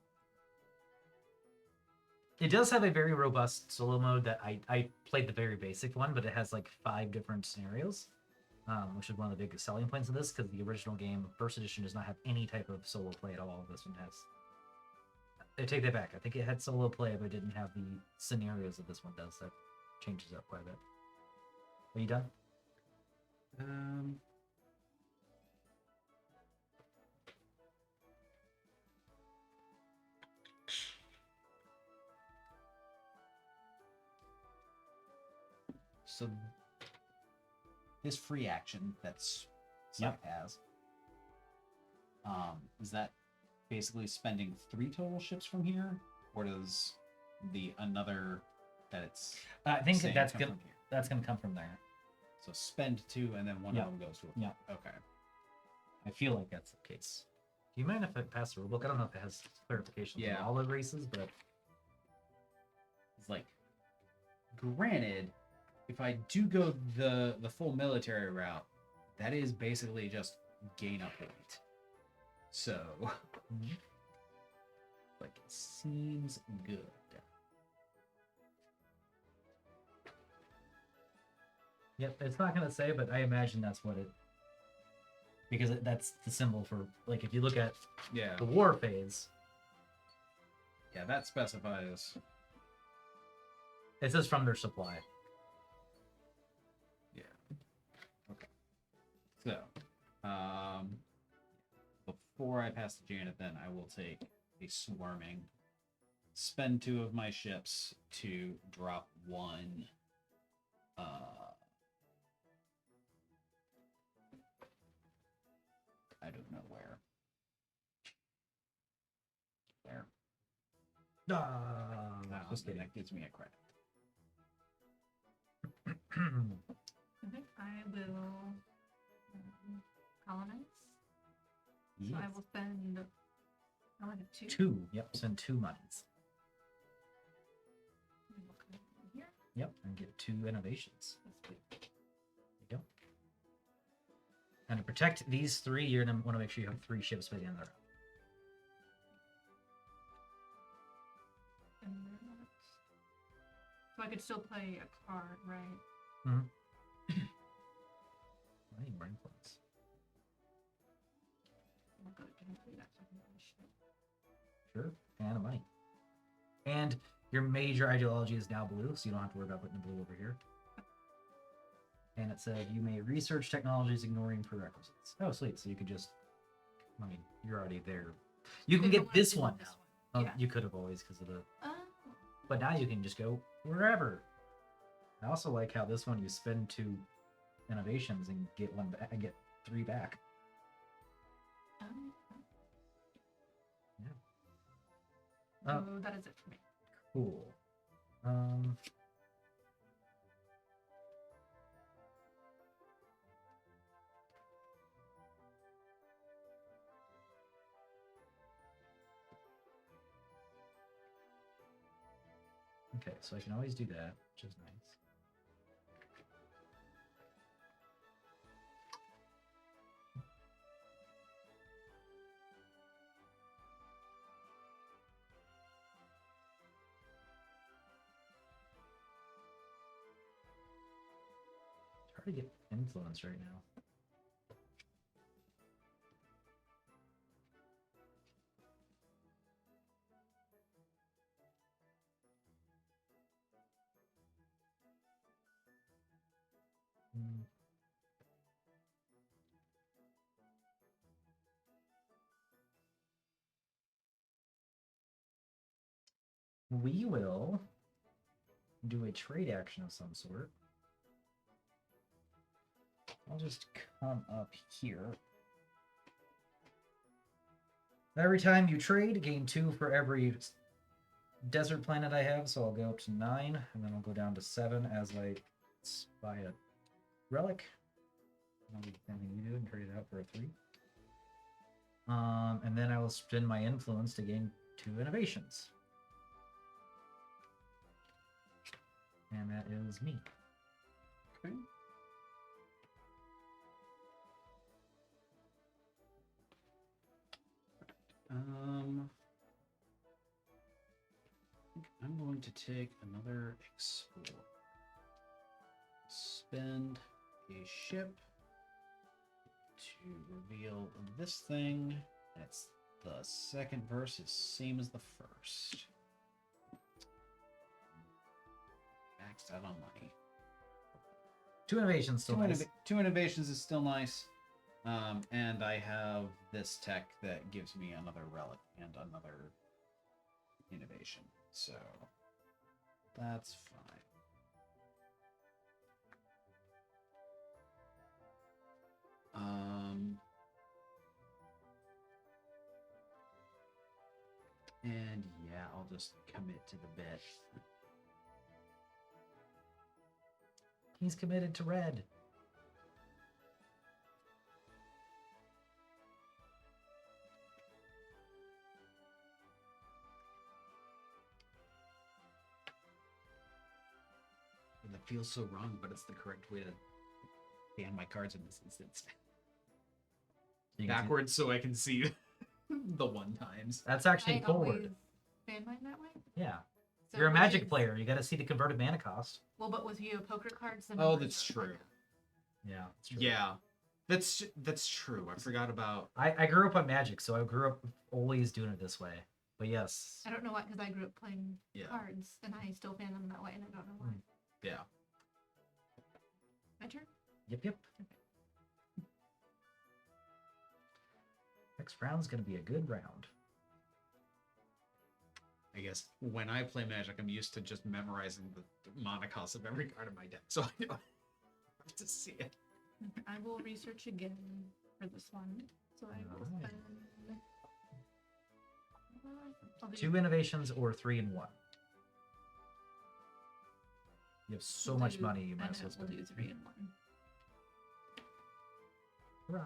It does have a very robust solo mode that I played the very basic one, but it has like 5 different scenarios, which is one of the biggest selling points of this, because the original game, first edition, does not have any type of solo play at all. This one has. I take that back. I think it had solo play, but it didn't have the scenarios that this one does. That changes up quite a bit. Are you done? So this free action that's Yep. has, is that basically spending 3 total ships from here, or does the another that it's I think saying that's come good. from here? That's gonna come from there. So spend 2, and then one Yeah. of them goes to a Yeah. Okay. I feel like that's the case. Do you mind if I pass the rulebook? I don't know if it has clarifications Yeah. on all the races, but It's like, granted, if I do go the full military route, that is basically just gain a point. So, like, it seems good. yep, it's not gonna say, but I imagine that's what it. Because that's the symbol for, like, if you look at Yeah. the war phase, Yeah, that specifies. it says from their supply. Yeah. Okay. So, before I pass to Janet, then I will take a swarming, spend 2 of my ships to drop 1. I don't know where. There. Just Then kidding. that gives me a credit. Okay, I will colonize. So I will spend. I only have 2. 2. Yep, send 2 monies. And we'll come in here. Yep, and get 2 innovations. That's good. There you go. And to protect these 3, you're gonna want to make sure you have 3 ships by the end of the round. And then so I could still play a card, right? I need more influence. I'll go ahead and play that so I can finish it. Sure, and a money. And your major ideology is now blue, so you don't have to worry about putting the blue over here. And it said you may research technologies ignoring prerequisites. Oh, sweet. So you could just, I mean, you're already there. You can If I get wanna this do one this now. one. Oh, Yeah. you could have always because of the, Oh. but now you can just go wherever. I also like how this one you spend 2 innovations and get 1 back, and get 3 back. Yeah. So that is it for me. Cool. Okay, so I can always do that, which is nice. It's hard to get influence right now. We will do a trade action of some sort. I'll just come up here. Every time you trade, gain 2 for every desert planet I have, so I'll go up to 9, and then I'll go down to 7 as I buy a relic. I'll do the same thing you do and trade it out for a 3. And then I will spend my influence to gain 2 innovations. And that is me. Okay. I think I'm going to take another explore. Spend a ship to reveal this thing. It's the second verse is same as the first. Maxed out on money. 2 innovations still nice. 2 innovations is still nice. And I have this tech that gives me another relic and another innovation. So that's fine. And yeah, I'll just commit to the bet. He's committed to red. And that feels so wrong, but it's the correct way to ban my cards in this instance. You can see- Backwards so I can see the one times. That's actually I forward. always ban mine that way. Yeah. So You're a what magic is- player. You got to see the converted mana cost. Well, but with you poker cards, the Oh, numbers that's are true. higher. Yeah. That's true. Yeah, that's true. I forgot about. I grew up on Magic, so I grew up always doing it this way. But yes. I don't know why, because I grew up playing Yeah. cards, and I still ban them that way, and I don't know why. Yeah. My turn? Yep. Next round's going to be a good round. I guess when I play Magic, I'm used to just memorizing the mana cost of every card in my deck, so I don't have to see it. I will research again for this one. So I will Alright. spend. I'll do 2 innovations or 3 in 1. You have so we'll much do- money, you I might as know, well we'll spend. do 3 in 1. Hurrah.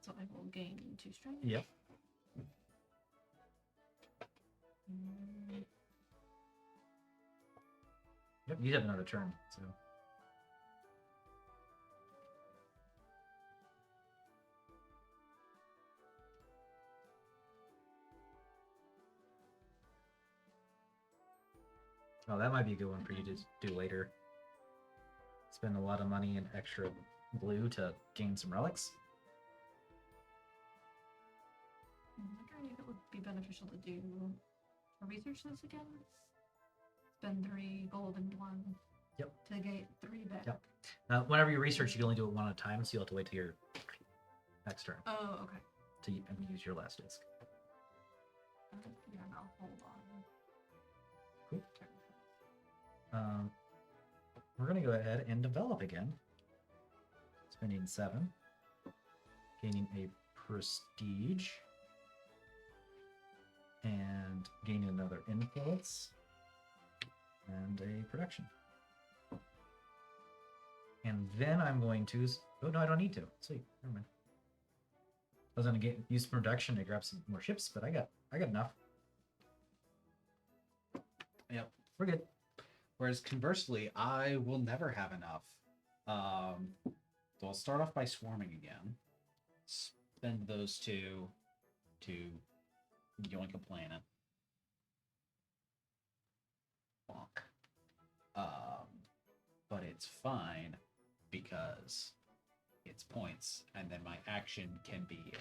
So I will gain 2 strength. Yep. Mm, Yep, you have another turn, so. Oh, that might be a good one for you to do later. Spend a lot of money in extra blue to gain some relics. I'm wondering if it would be beneficial to do a research this again. Spend 3 gold and 1. Yep. To get 3 back. Yep. Whenever you research, you can only do it 1 at a time, so you'll have to wait till your next turn Oh, okay. to use your last disc. Yeah, I'll hold on. Cool. We're going to go ahead and develop again. Spending 7. Gaining a prestige. And gaining another influence. And a production. And then I'm going to... Oh, no, I don't need to. Sweet. Never mind. I was going to use production to grab some more ships, but I got enough. Yep. We're good. Whereas conversely, I will never have enough. So I'll start off by swarming again. Spend those 2 to yoink a planet. Bonk. But it's fine because it's points, and then my action can be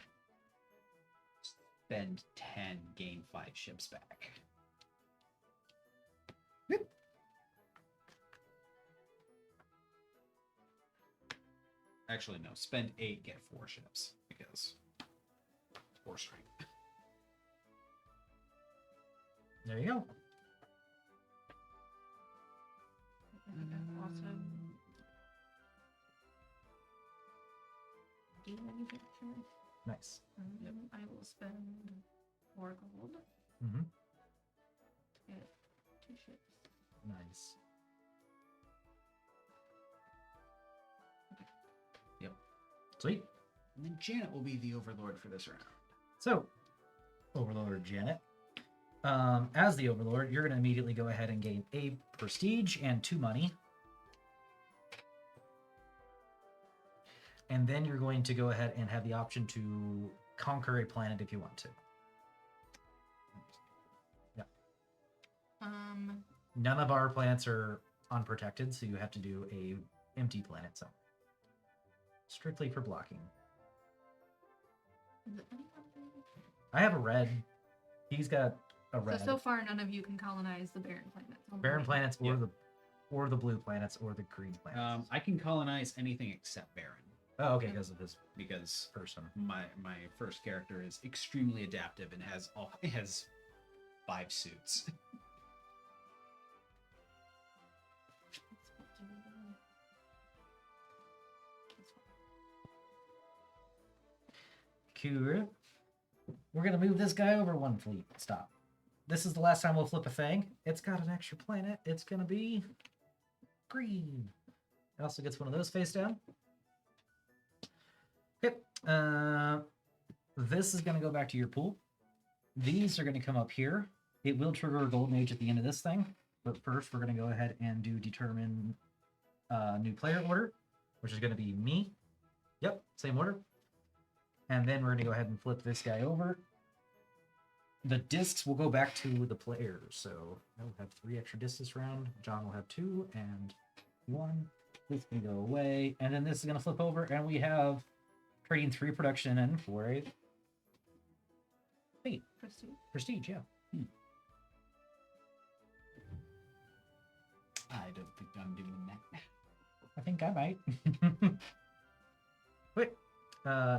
spend 10, gain 5 ships back. Actually, no. Spend 8, get 4 ships because 4 strength. There you go. I think I've also do manufacture. Nice. Yep. I will spend 4 gold Mm-hmm. to get 2 ships. Nice. Yep. Sweet. And then Janet will be the overlord for this round. So, Overlord Janet. As the Overlord, you're going to immediately go ahead and gain a prestige and 2 money. And then you're going to go ahead and have the option to conquer a planet if you want to. Yeah. None of our planets are unprotected, so you have to do a empty planet zone. Strictly for blocking. Is it anyone? I have a red. He's got a red. So far, none of you can colonize the barren planets. Only Barren me. planets or Yeah. the blue planets or the green planets. I can colonize anything except Baron Oh, okay, because of his because person. my first character is extremely adaptive and has 5 suits. Let's do this one. Cool. We're gonna move this guy over one fleet. Stop. This is the last time we'll flip a Fang. It's got an extra planet. It's gonna be green. It also gets one of those face down. Okay. This is gonna go back to your pool. These are gonna come up here. It will trigger a golden age at the end of this thing. But first, we're gonna go ahead and do determine new player order, which is gonna be me. Yep, same order. And then we're gonna go ahead and flip this guy over. The discs will go back to the players. So I'll have 3 extra discs this round. John will have 2 and 1. This can go away. And then this is gonna flip over, and we have trading 3 production in for a prestige, yeah. I don't think I'm doing that. I think I might. Wait.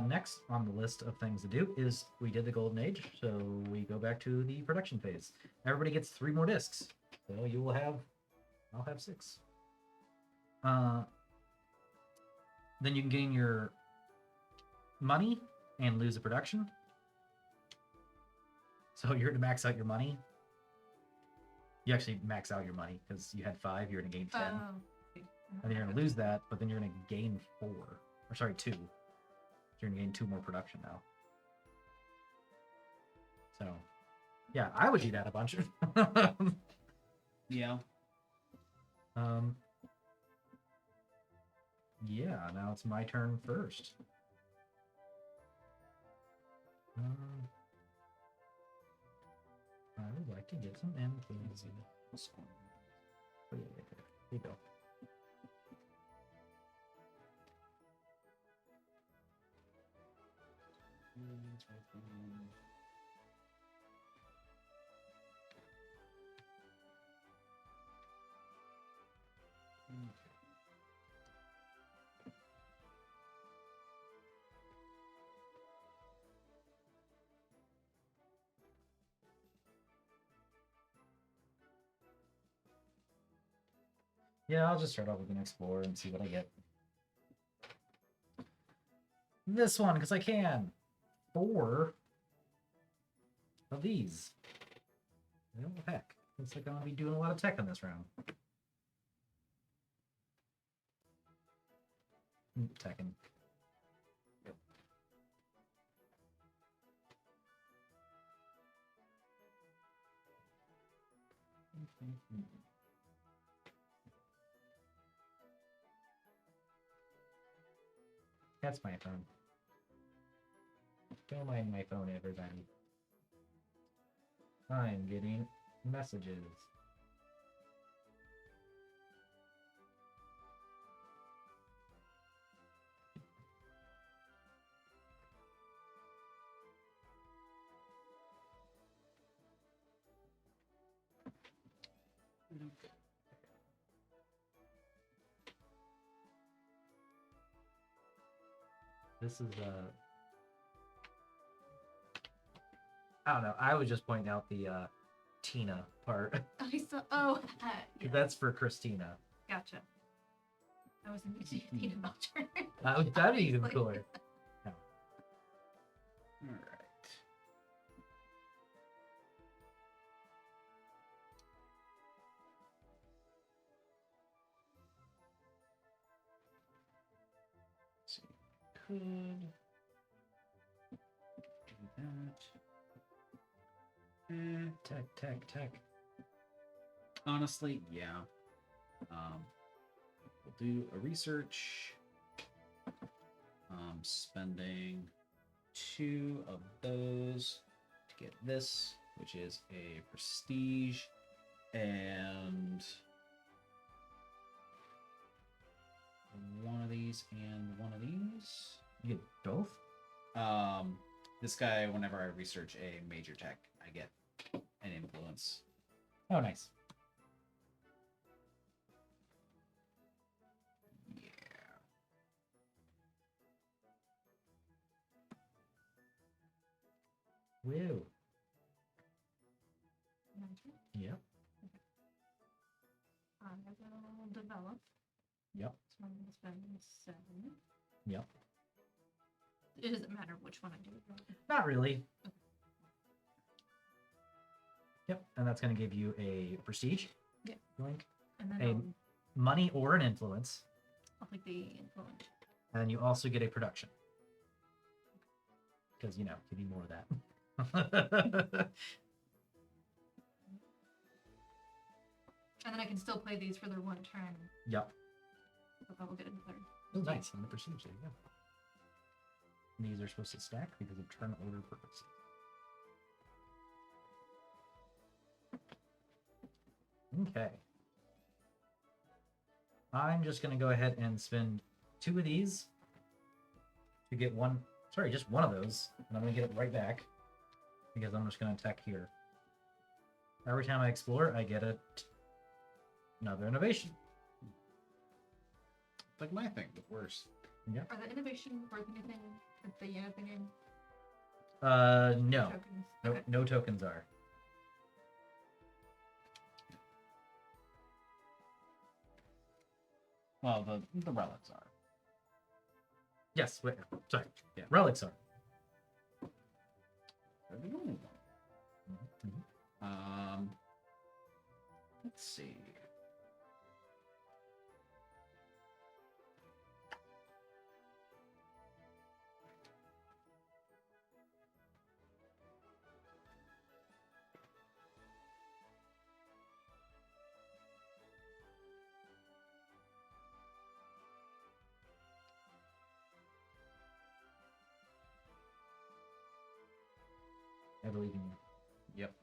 Next on the list of things to do is we did the golden age, so we go back to the production phase. Everybody gets 3 more discs, so you will have, I'll have 6. Then you can gain your money and lose a production. So you're going to max out your money. You actually max out your money because you had 5, you're going to gain 10. And then you're going to lose that, but then you're going to gain 4. Or sorry, 2. You're going to gain 2 more production now. So, yeah, I would do that a bunch. Yeah. Yeah, now it's my turn first. I would like to get some influence. Oh, yeah, here you go. Yeah, I'll just start off with an explorer and see what I get. This one, because I can. 4 of these. Well, heck. Looks like I'm going to be doing a lot of tech on this round. Teching. Yep. That's my phone. Don't mind my phone, everybody. I'm getting messages. This is I don't know. I was just pointing out the Tina part. I saw. Oh, yeah. That's for Christina. Gotcha. I wasn't thinking about her. That'd be even Obviously. cooler. No. All right. So you could do that. Tech. Honestly, yeah. We'll do a research. Spending 2 of those to get this, which is a prestige, and 1 of these and 1 of these. You get both? This guy, whenever I research a major tech, I get an influence. Oh, nice. Woo. Yep. I will develop. Yep. So I'm going to spend 7. Yep. It doesn't matter which one I do. Right? Not really. Yep, and that's going to give you a prestige. Yeah. Link. And then A money or an influence. I'll take the influence. And then you also get a production. Because, you need more of that. And then I can still play these for their one turn. Yep. But I will get another. Oh, nice. On the prestige, there you go. These are supposed to stack because of turn order purposes. Okay. I'm just going to go ahead and spend 2 of these to get one. Sorry, just one of those. And I'm going to get it right back because I'm just going to attack here. Every time I explore, I get another innovation. It's like my thing, but worse. Yeah. Are the innovation worth anything at the end of the game? No. Tokens. No, Okay. no tokens are. Well, the relics are. Yes, wait, sorry. Yeah, relics are. They're the only one. Mhm. Let's see. I believe in you. Yep.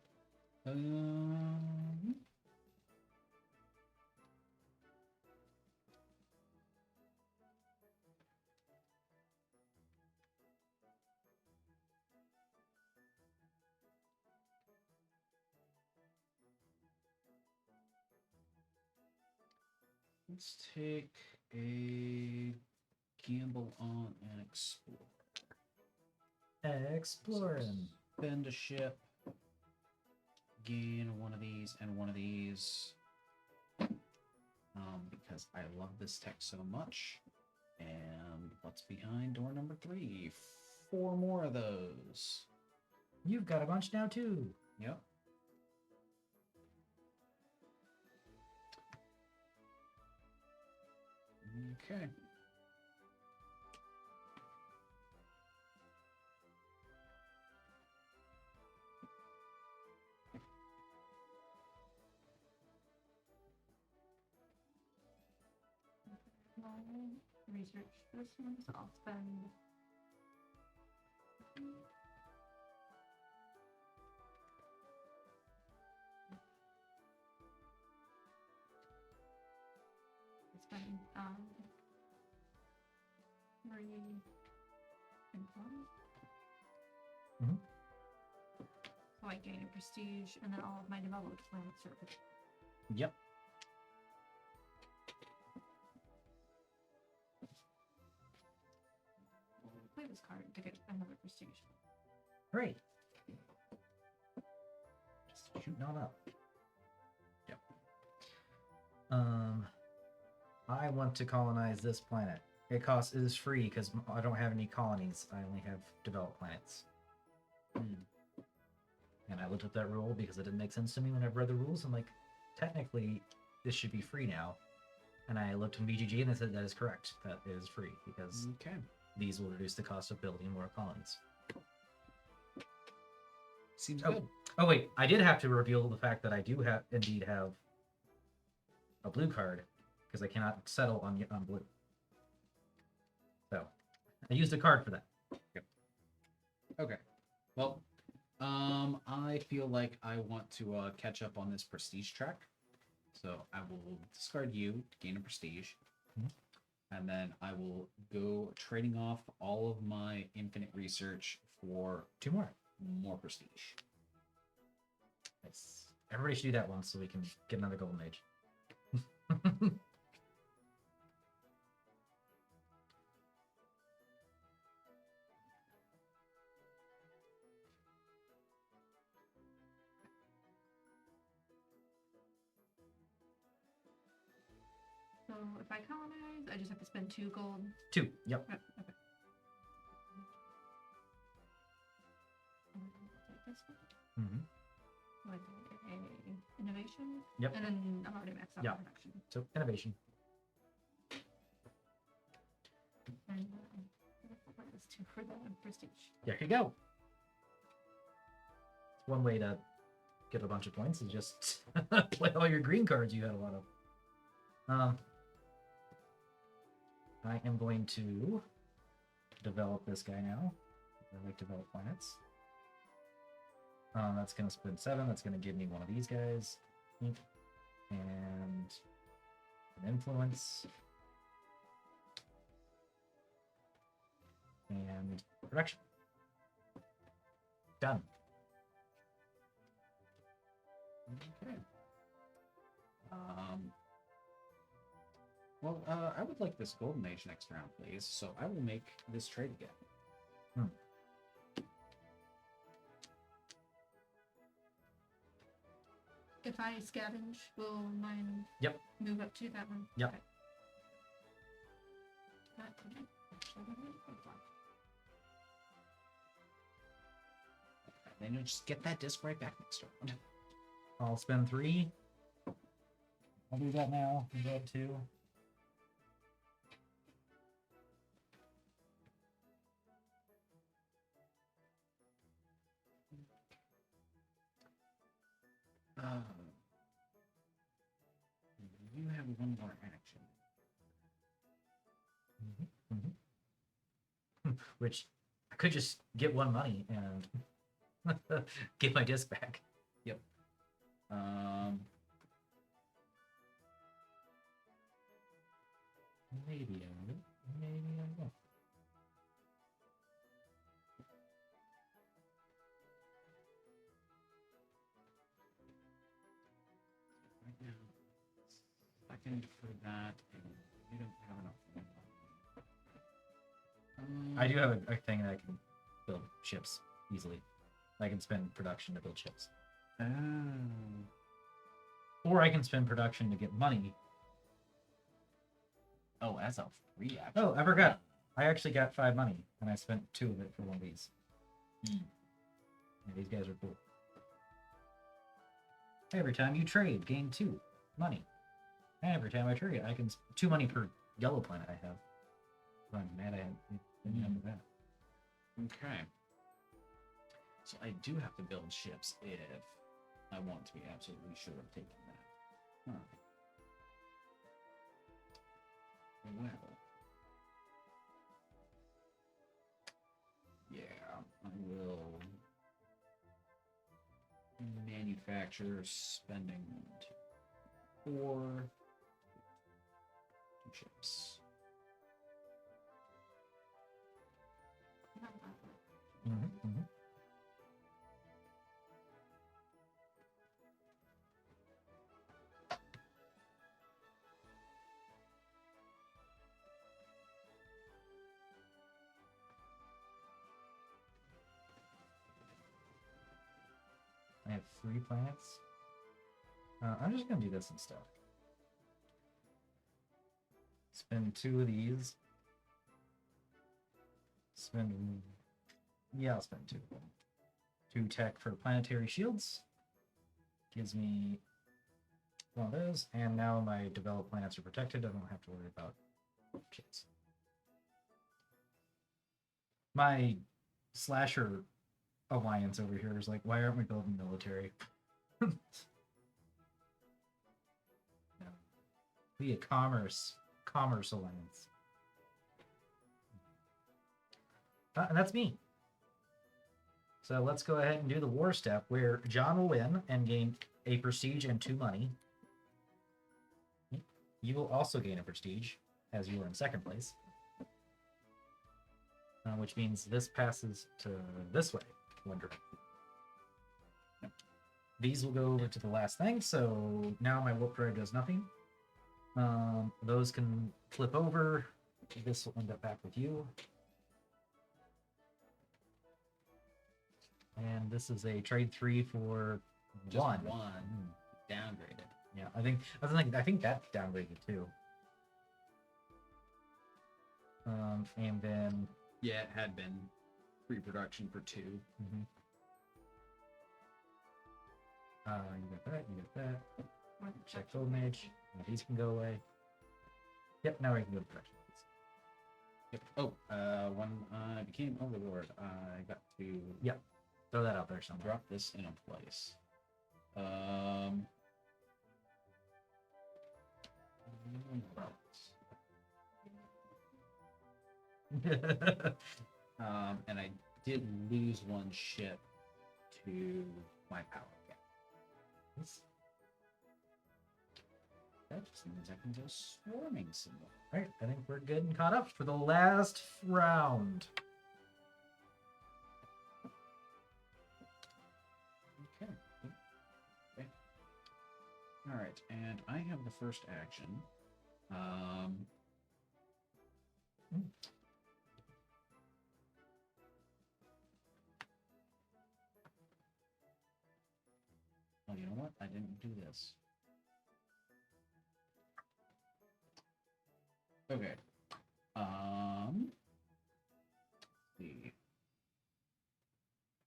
Let's take a gamble on an explore. Exploring. Bend a ship. Gain one of these and one of these. Because I love this tech so much. And what's behind door number 3? 4 more of those. You've got a bunch now too. Yep. Okay. Research this one, so I'll spend. Spend 3 and 1. Mhm. So I gain a prestige, and then all of my developed planets are. Yep. I'll play this card to get another prestige. Great. Just shooting on up. Yep. I want to colonize this planet. It is free because I don't have any colonies. I only have developed planets. And I looked at that rule because it didn't make sense to me when I read the rules. I'm like, technically, this should be free now. And I looked in BGG and they said that is correct. That is free because Okay. these will reduce the cost of building more colonies. Seems Oh. good. Oh wait, I did have to reveal the fact that I do indeed have a blue card because I cannot settle on blue. So I used a card for that. Okay. Well, I feel like I want to catch up on this prestige track. So I will discard you to gain a prestige. Mhm. And then I will go trading off all of my infinite research for 2 more. more prestige. Nice. Everybody should do that once so we can get another golden age. So if I colonize, I just have to spend 2 gold. 2. Yep. Yep, okay. this one Mm-hmm. with a innovation. Yep. And then I'm already maxed out Yeah. production. So innovation. And what is two for the prestige? There you go. It's one way to get a bunch of points is just play all your green cards you had a lot of. I am going to develop this guy now. I like to develop planets. That's going to spend 7. That's going to give me one of these guys. And an influence. And production. Done. Okay. Well, I would like this golden age next round, please. So I will make this trade again. If I scavenge, will mine Yep. move up to that one? Yep. Okay. That could be- Then you'll just get that disc right back next round. I'll spend 3. I'll do that now. I'll go up 2. You have one more action. Which I could just get 1 money and get my disc back. Yep. Maybe I will. Maybe I won't. Right now, second for that, and you don't have enough. I do have a thing that I can build ships easily. I can spend production to build ships. Oh. Or I can spend production to get money. Oh, as a free action. Oh, I forgot. I actually got 5 money, and I spent 2 of it for one of these. Yeah, these guys are cool. Every time you trade, gain 2 money. And every time I trade, I can 2 money per yellow planet I have. I'm mad I didn't have that. Okay. So I do have to build ships if I want to be absolutely sure of taking that. Huh. Well. Yeah, I will manufacture spending 4 ships. I have 3 planets. I'm just gonna do this instead. Spend 2 of these. I'll spend 2 of them. 2 tech for planetary shields. Gives me one of those, and now my developed planets are protected. I don't have to worry about shields. My slasher alliance over here is like, why aren't we building military? No. Be a commerce alliance. And that's me. So let's go ahead and do the war step where John will win and gain a prestige and 2 money. You will also gain a prestige as you are in second place. Which means this passes to this way. Wonderful. These will go over to the last thing, so now my warp drive does nothing. Those can flip over. This will end up back with you. And this is a trade 3 for Just 1. Downgraded. Yeah, I think that's downgraded too. And then Yeah, it had been pre-production for 2. You got that. You got that. Or Check Gold Mage. Now these can go away. Yep. Now we can go to production. Yep. Oh, when I became Overlord, I got to Throw that out there somewhere. drop this in a place. And I did lose one ship to my power gap. That just means I can go swarming some more. Alright, I think we're good and caught up for the last round. Okay. Okay. All right, and I have the first action. Oh, you know what? I didn't do this. Okay. Let's see. I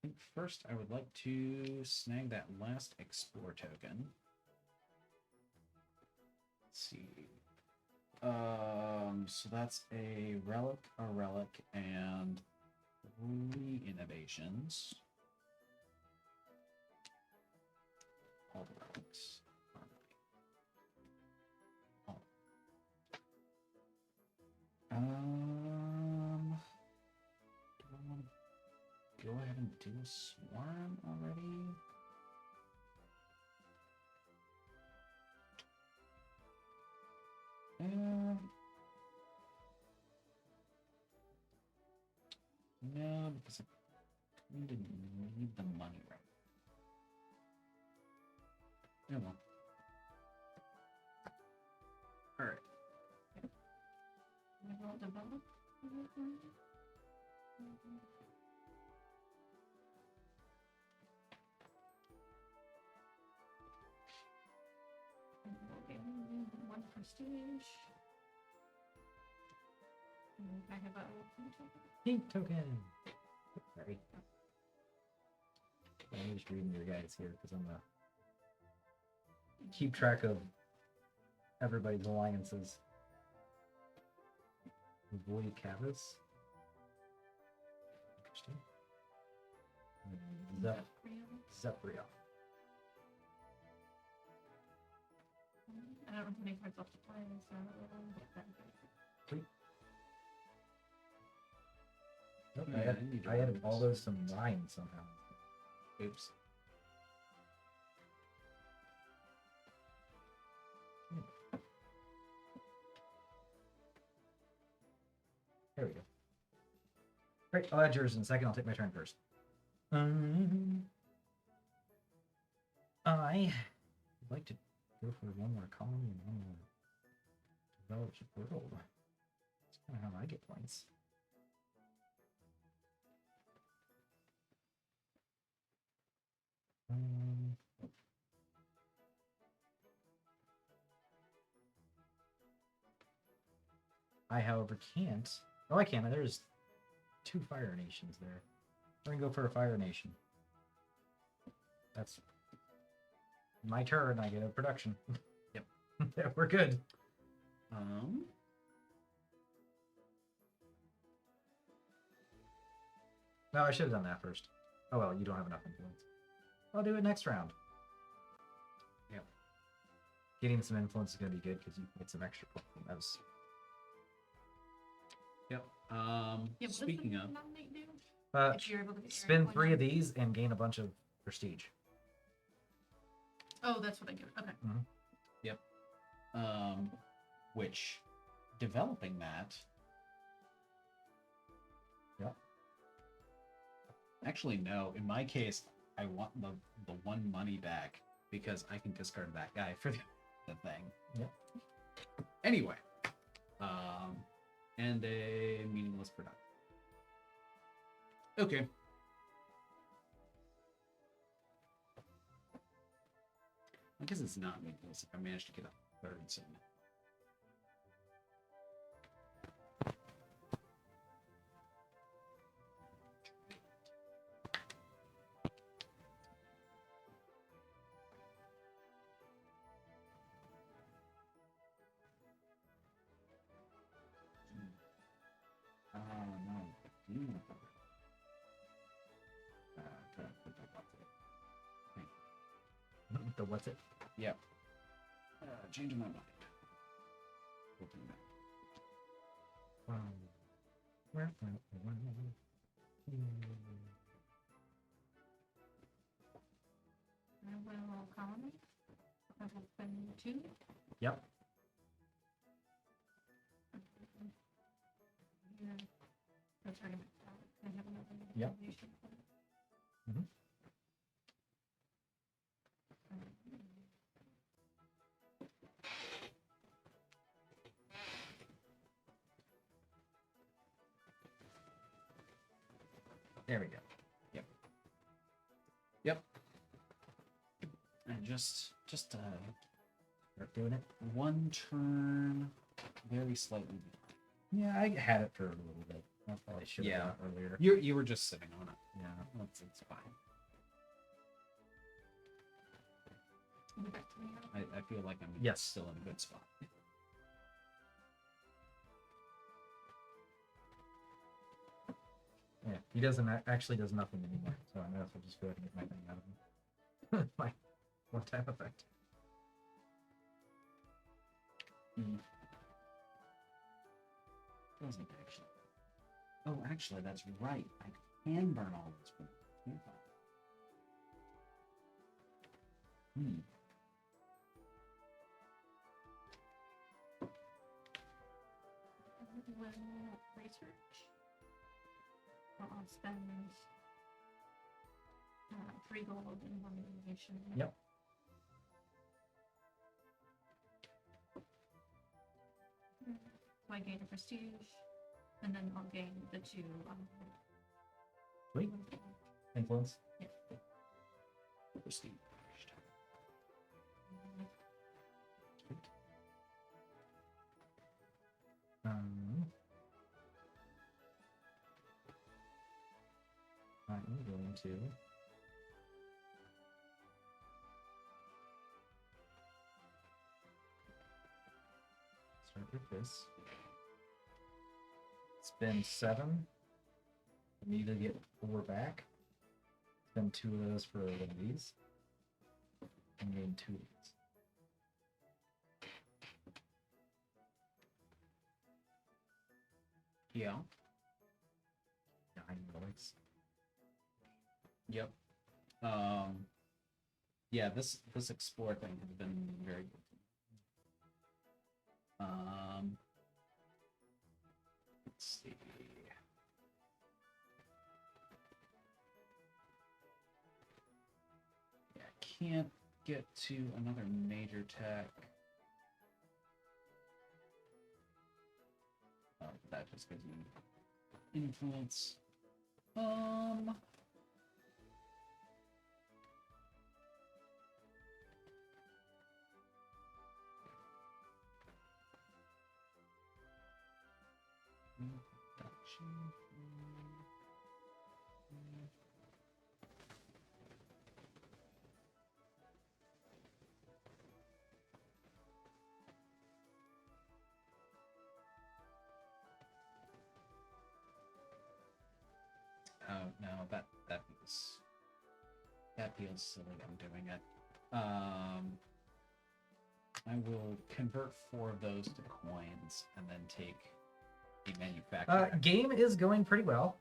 think first I would like to snag that last explore token. Let's see. So that's a relic, and 3 innovations. All the relics. Oh. Do I want to go ahead and do a swarm already? No, because I kind of need the money right. Oh well. All right. We will develop. Okay, 1 prestige. And I have a Pink token. Sorry. I'm just reading your guys here because I'm gonna keep track of everybody's alliances. Void Cavus. Interesting. Zephyria. I don't have any cards left to play, so get that. Sweet. Nope, Yeah, I added all those to mine somehow. Oops. There we go. Great, I'll add yours in a second. I'll take my turn first. I would like to go for one more colony and one more developed world. That's kind of how I get points. I, however, can't. Oh, I can. There's 2 Fire Nations there. I'm gonna go for a Fire Nation. That's my turn. I get a production. Yep. Yeah, we're good. No, I should have done that first. Oh well, you don't have enough influence. I'll do it next round. Yep. Getting some influence is gonna be good because you can get some extra points from those. Yep. Yeah, what does the Speaking of, nominate do? Uh, If you're able to get your spin influence 3 of on- these and gain a bunch of prestige. Oh, that's what I give it. Okay. which developing that. Yep. Actually, no. In my case, I want the 1 money back because I can discard that guy for the thing. Yep. Anyway, and a meaningless production. Okay. I guess it's not meaningless if I manage to get a 3rd soon. the what's it? Yep. Changing my mind. Open that. And one little colony. I will spend 2. Yep. Yeah. That's already maxed out. I have another Yep. combination for it. Mhm. There we go. Yep. And just Start doing it. one turn, very slightly. Yeah, I had it for a little bit. I probably should have Yeah. done it earlier. You were just sitting on it. Yeah. It's fine. Give that to me now. I feel like I'm Yes. still in a good spot. Yeah, he doesn't actually does nothing anymore, so I might as well just go ahead and get my thing out of him. My one-time effect. Doesn't actually. Oh, actually, that's right. I can burn all this wood, can't I? When research, I'll spend 3 gold and 1 animation. Yep. So I gain a prestige, and then I'll gain the 2. Sweet. Influence. Prestige. I'm going to start with this. Spend 7. Immediately get 4 back. Spend 2 of those for one of these. And gain 2 of these. Yeah. 9 relics. Yep. Yeah, this explore thing has been very good. Let's see. Yeah, can't get to another major attack. Oh, that just gives me influence. Oh no, that feels silly. I'm doing it. I will convert 4 of those to coins and then take the manufacturing. Game is going pretty well.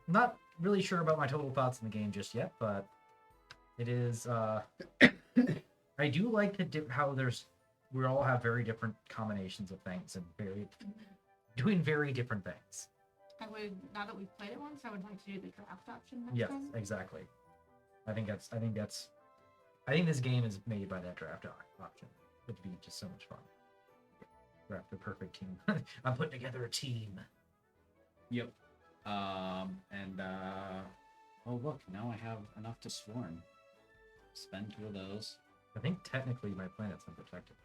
Not really sure about my total thoughts in the game just yet, but it is. I do like how we all have very different combinations of things and doing very different things. I would, now that we've played it once, I would like to do the draft option next Yes, time. exactly. I think this game is made by that draft option. It'd be just so much fun. Draft the perfect team. I'm putting together a team. Yep. Oh look, now I have enough to swarm. Spend 2 of those. I think technically my planet's unprotected.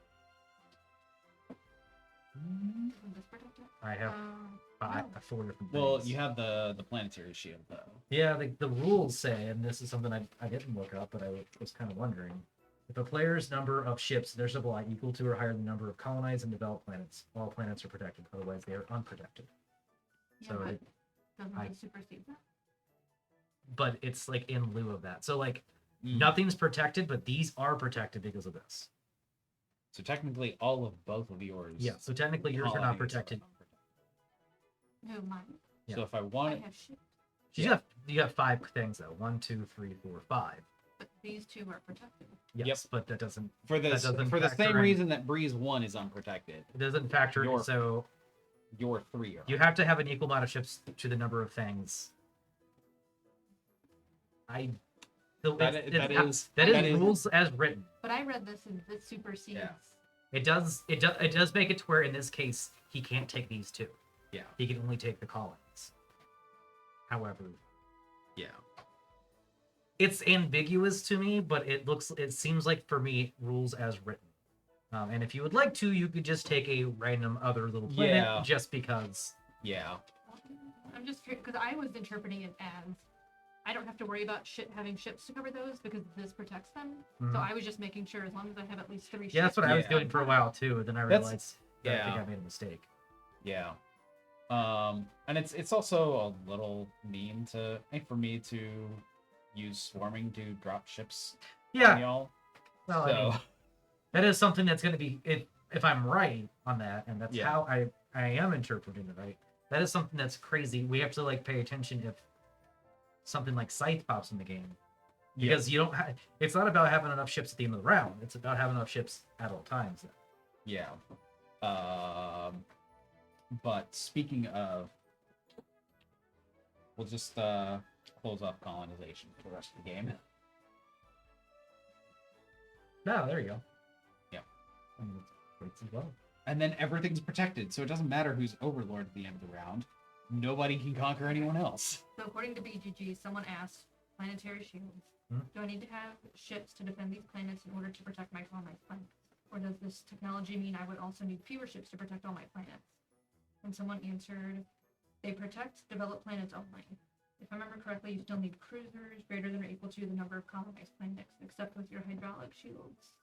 Isn't this protected? I have no. 4 different things. Well, you have the planetary shield though. Yeah, the rules say, and this is something I didn't look up, but I was kind of wondering. If a player's number of ships in their supply equal to or higher than the number of colonized and developed planets, all planets are protected. Otherwise, they are unprotected. Yeah, So but doesn't it supersede that? but it's like in lieu of that. So like Nothing's protected, but these are protected because of this. So technically, all of both of yours. Yeah, so technically yours are not protected. No, mine. Yeah. So if I I want, have shift, You have 5 things though. 1, 2, 3, 4, 5. but these two are protected. Yes, Yep. but that doesn't for the doesn't for the factor same in- reason that Breeze 1 is unprotected, factor in. Your- So your 3 are. you have to have an equal amount of ships to the number of things. That is rules as written. But I read this and this supersedes. Yeah. It does make it to where in this case he can't take these 2. Yeah. He can only take the colonies. However, Yeah. it's ambiguous to me, but it seems like for me rules as written. And if you would like to, you could just take a random other little planet Yeah. just because. Yeah. I'm just because I was interpreting it as I don't have to worry about having ships to cover those because this protects them. Mhm. So I was just making sure as long as I have at least 3 ships. Yeah, that's what I was Yeah. doing for a while too. Then I That's- realized that I think yeah. I made a mistake. Yeah. And it's also a little mean for me to use swarming to drop ships on Yeah, y'all. well, so, I mean, that is something that's going to be if I'm right on that, and that's Yeah. how I am interpreting it right. That is something that's crazy. We have to like pay attention if something like Scythe pops in the game, because you don't. It's not about having enough ships at the end of the round. It's about having enough ships at all times. yeah. But speaking of, we'll just close off colonization for the rest of the game. No, there you go. Yeah. And it's as well. And then everything's protected, so it doesn't matter who's overlord at the end of the round. Nobody can conquer anyone else. So according to BGG, someone asked planetary shields. Hmm. Do I need to have ships to defend these planets in order to protect my colonized planets? Or does this technology mean I would also need fewer ships to protect all my planets? And someone answered, they protect developed planets only. If I remember correctly, you still need cruisers greater than or equal to the number of colonized planets, except with your hydraulic shields.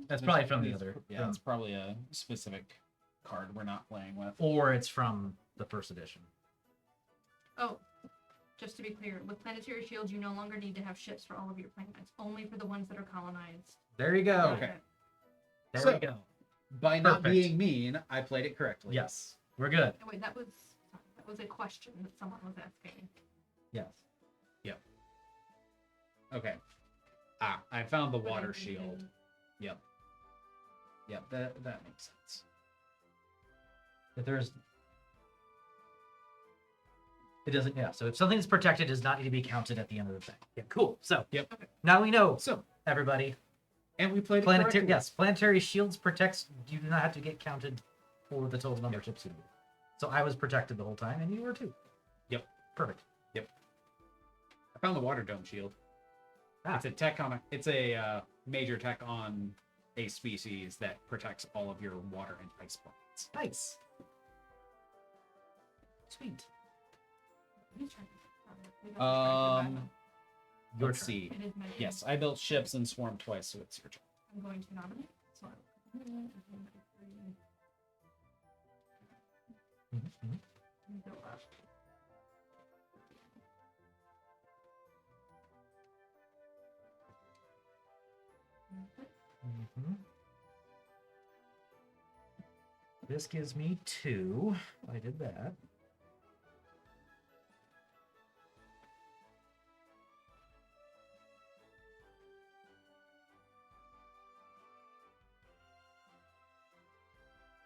That's probably from the other. Yeah, it's probably a specific card we're not playing with. Or it's from the first edition. Oh, just to be clear, with planetary shields, you no longer need to have ships for all of your planets, only for the ones that are colonized. There you go. Okay. There So- we go. By not Perfect. being mean, I played it correctly. Yes, we're good. Oh, wait, that was a question that someone was asking. Yes. Okay. I found the But I water didn't- shield. Yep, that makes sense. If there's, it doesn't. Yeah. So if something's protected, it does not need to be counted at the end of the thing. Yeah. Cool. So. Yep. Okay. Now we know. So, Everybody. and we played it Planetary. correctly. Yes. Planetary shields protects. You do not have to get counted for the total number of ships you need. So I was protected the whole time, and you were too. Yep. Perfect. I found the water dome shield. Ah. It's a tech on it's a major tech on a species that protects all of your water and ice planets. Nice. Sweet. Whose turn? We got distracted by Your Let's turn. see. it is my turn. Yes, I built ships and swarmed twice, so it's your turn. I'm going to nominate. So Mhm. go up. Mhm. This gives me 2. I did that.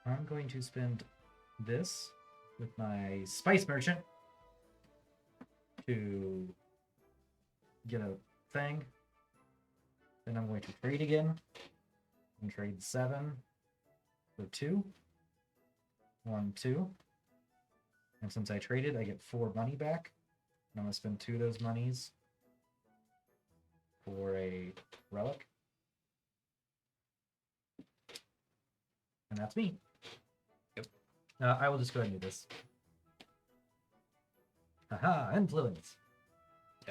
I'm going to spend this with my spice merchant to get a thing. Then I'm going to trade again and trade 7 for 2. 1, 2. And since I traded, I get 4 money back. And I'm going to spend 2 of those monies for a relic. And that's me. Yep. I will just go ahead and do this. Haha, influence.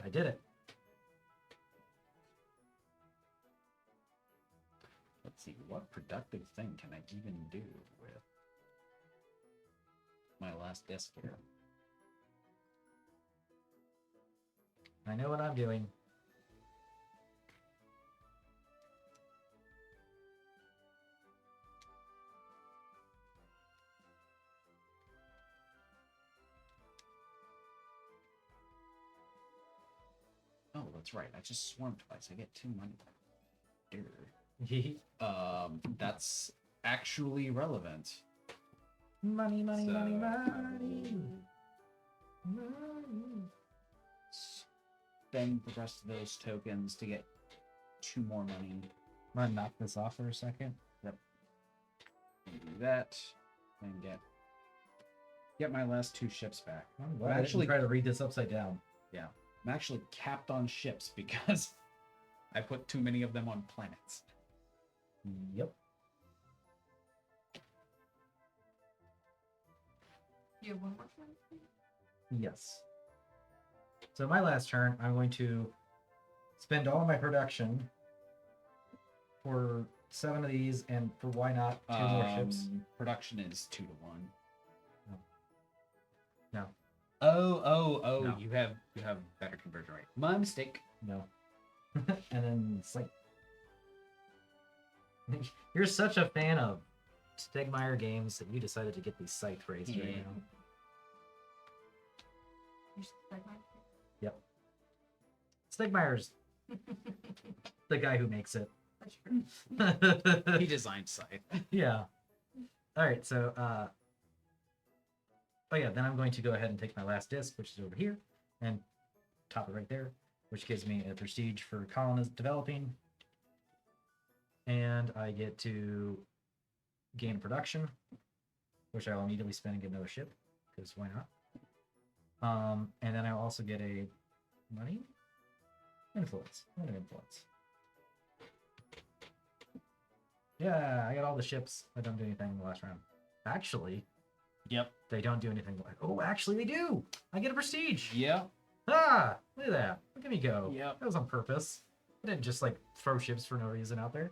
I did it. Let's see, what productive thing can I even do with my last disc here? I know what I'm doing. Oh, that's right. I just swarmed twice. I get 2 money. Dear. That's actually relevant. Money, money, So, money, I money. will spend the rest of those tokens to get 2 more money. I'm gonna knock this off for a second. And do that, and get my last 2 ships back. I'm glad I didn't actually try to read this upside down. I'm actually capped on ships because I put too many of them on planets. Yep. You have one more turn? Yes. So my last turn, I'm going to spend all my production for 7 of these, and for why not 2 more ships? Production is 2 to 1. No. Oh! No. You have better conversion rate. My mistake. No. And then it's like, you're such a fan of Stegmeyer games that you decided to get these scythe raised right Yeah. now. You said mine? Yep. Stegmeyer's the guy who makes it. That's true. He designed Scythe. Yeah. All right. So, oh yeah. Then I'm going to go ahead and take my last disc, which is over here, and top it right there, which gives me a prestige for colonist developing, and I get to gain production, which I will immediately spend and get another ship, because why not? And then I also get a money influence. Yeah, I got all the ships that don't do anything in the last round. Actually, Yep. they don't do anything. Oh, actually, they do. I get a prestige. Yep. Ah, look at that. Look at me go. Yep. That was on purpose. I didn't just like throw ships for no reason out there.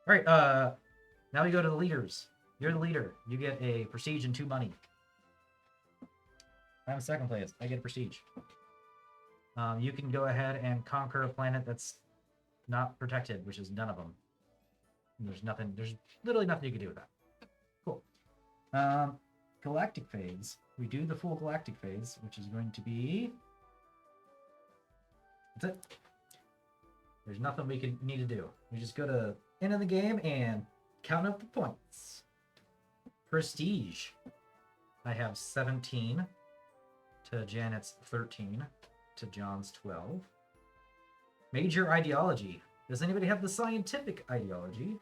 All right. Now we go to the leaders. You're the leader. You get a prestige and 2 money. I'm in second place. I get a prestige. You can go ahead and conquer a planet that's not protected, which is none of them. There's nothing. There's literally nothing you can do with that. Cool. Galactic phase. We do the full galactic phase, which is going to be. That's it. There's nothing we can need to do. We just go to end of the game and count up the points. Prestige. I have 17 to Janet's 13 to John's 12. Major ideology. Does anybody have the scientific ideology?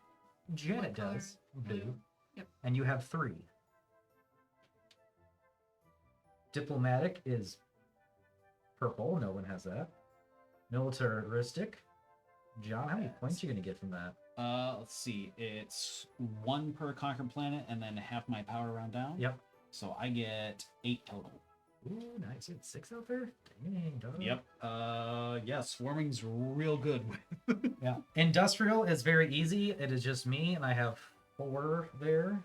Janet What color? does. Blue. Yep. And you have 3. Diplomatic is purple. No one has that. Militaristic. John, how many points are you going to get from that? Let's see. It's 1 per conquered planet, and then half my power round down. Yep. So I get 8 total. Ooh, nice. You had 6 out there? Dang, dog. Yep. Yeah, swarming's real good. Yeah. Industrial is very easy. It is just me, and I have 4 there.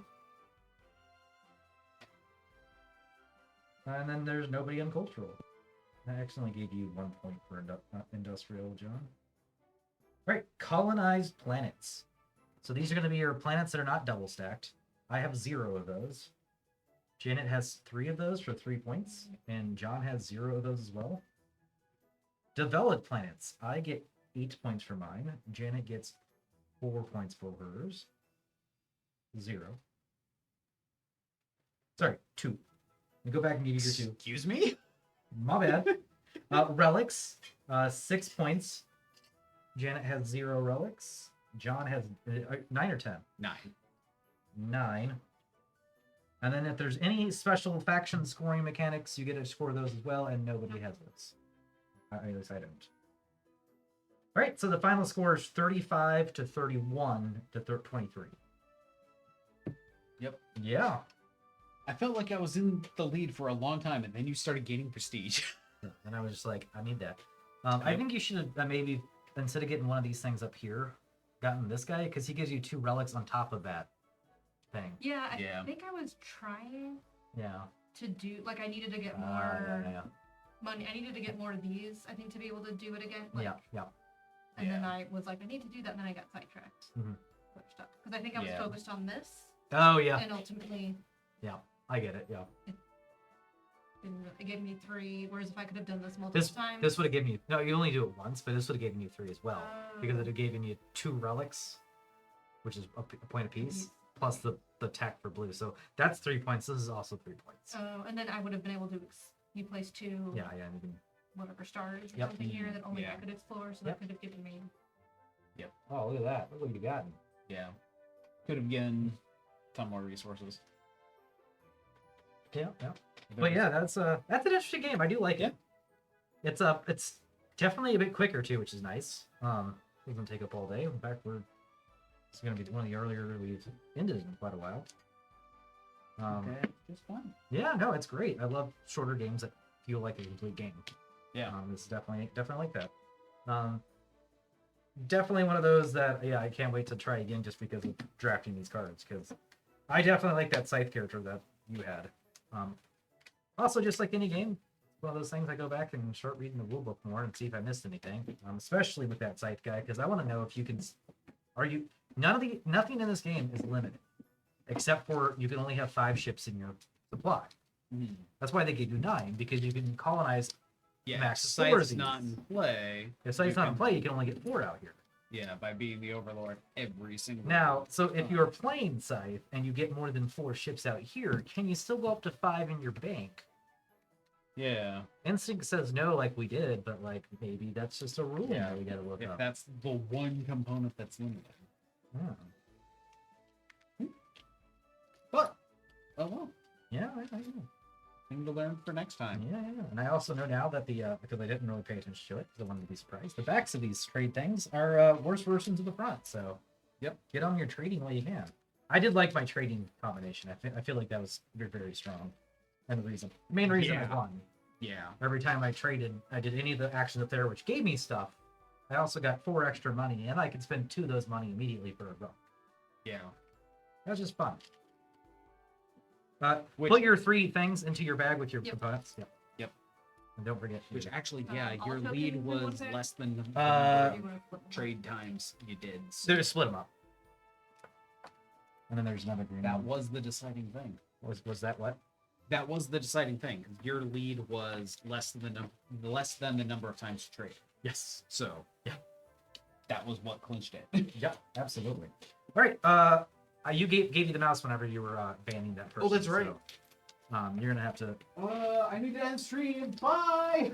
And then there's nobody on cultural. I accidentally gave you 1 point for industrial, John. All right, colonized planets. So these are going to be your planets that are not double stacked. I have 0 of those. Janet has 3 of those for 3 points, and John has 0 of those as well. Developed planets. I get 8 points for mine. Janet gets 4 points for hers. 0. Sorry, 2. Let me go back and give you your 2. Excuse me? My bad. Relics. 6 points. Janet has 0 relics. John has 9 or 10? 9. 9. And then if there's any special faction scoring mechanics, you get to score those as well, and nobody has those. At least I don't. All right, so the final score is 35 to 31 to 23. Yep. Yeah. I felt like I was in the lead for a long time, and then you started gaining prestige. And I was just like, I need that. I think you should have maybe, instead of getting one of these things up here, gotten this guy, because he gives you 2 relics on top of that thing. Yeah, I Yeah. think I was trying Yeah. to do, like, I needed to get more Yeah. money. I needed to get more of these, I think, to be able to do it again. Like, yeah. And then Yeah. I was like, I need to do that, and then I got sidetracked. Mhm. Because I think I was Yeah. focused on this, Oh yeah, and ultimately, I get it. Yeah. it gave me 3. Whereas if I could have done this multiple times, This would have given you no. You only do it once, but this would have given you 3 as well because it Oh. would have given you 2 relics, which is a point apiece, plus the tech for blue. So that's 3 points. This is also 3 points. and then I would have been able to. You place 2. Yeah, you can- Whatever stars or Yep. something here that only I Yeah. could explore, so Yep. that could have given me. Oh, look at that! Look what you got. Yeah. Could have given a ton more resources. Yeah. But yeah, that's an interesting game. I do like it. It's definitely a bit quicker too, which is nice. Doesn't take up all day. In fact, it's gonna be one of the earlier we've ended in quite a while. Okay, just fun. Yeah, no, it's great. I love shorter games that feel like a complete game. Yeah. This is definitely like that. Definitely one of those that I can't wait to try again just because of drafting these cards because I definitely like that scythe character that you had. Also, just like any game, one of those things I go back and start reading the rule book more and see if I missed anything. Especially with that scythe guy because I want to know if you can. Nothing in this game is limited, except for you can only have 5 ships in your supply. Mm. That's why they gave you 9 because you can colonize. Yeah. Max Scythe's Swords. not in play. If Scythe's not in can- play, you can only get 4 out here. Yeah, by being the overlord every single. Now, so if you're playing Scythe and you get more than 4 ships out here, can you still go up to 5 in your bank? Yeah. Instinct says no, like we did, but like maybe that's just a rule that we gotta look If up. that's the one component that's limited. Yeah. But oh well. Yeah, I know. Thing to learn for next time. Yeah. And I also know now that because I didn't really pay attention to it, because I wanted to be surprised. The backs of these trade things are worse versions of the front. So, get on your trading while you can. I did like my trading combination. I feel like that was very, very strong, and the main reason I won. Yeah. Every time I traded, I did any of the actions up there, which gave me stuff. I also got 4 extra money, and I could spend 2 of those money immediately for a book. Yeah. That was just fun. Which- Put your 3 things into your bag with your Yep. components. Yep. And don't forget. Which actually, all your tokens lead in one was bag? less than the Uh, You wanna flip them? trade times you did. So just split them up. And then there's another green That one. was the deciding thing. Was that what? That was the deciding thing. Your lead was less than the number of times you trade. Yes. So Yeah. that was what clinched it. Yeah, absolutely. All right. You gave you the mouse whenever you were banning that person. Oh, that's right. So, you're gonna have to. I need to end stream. Bye.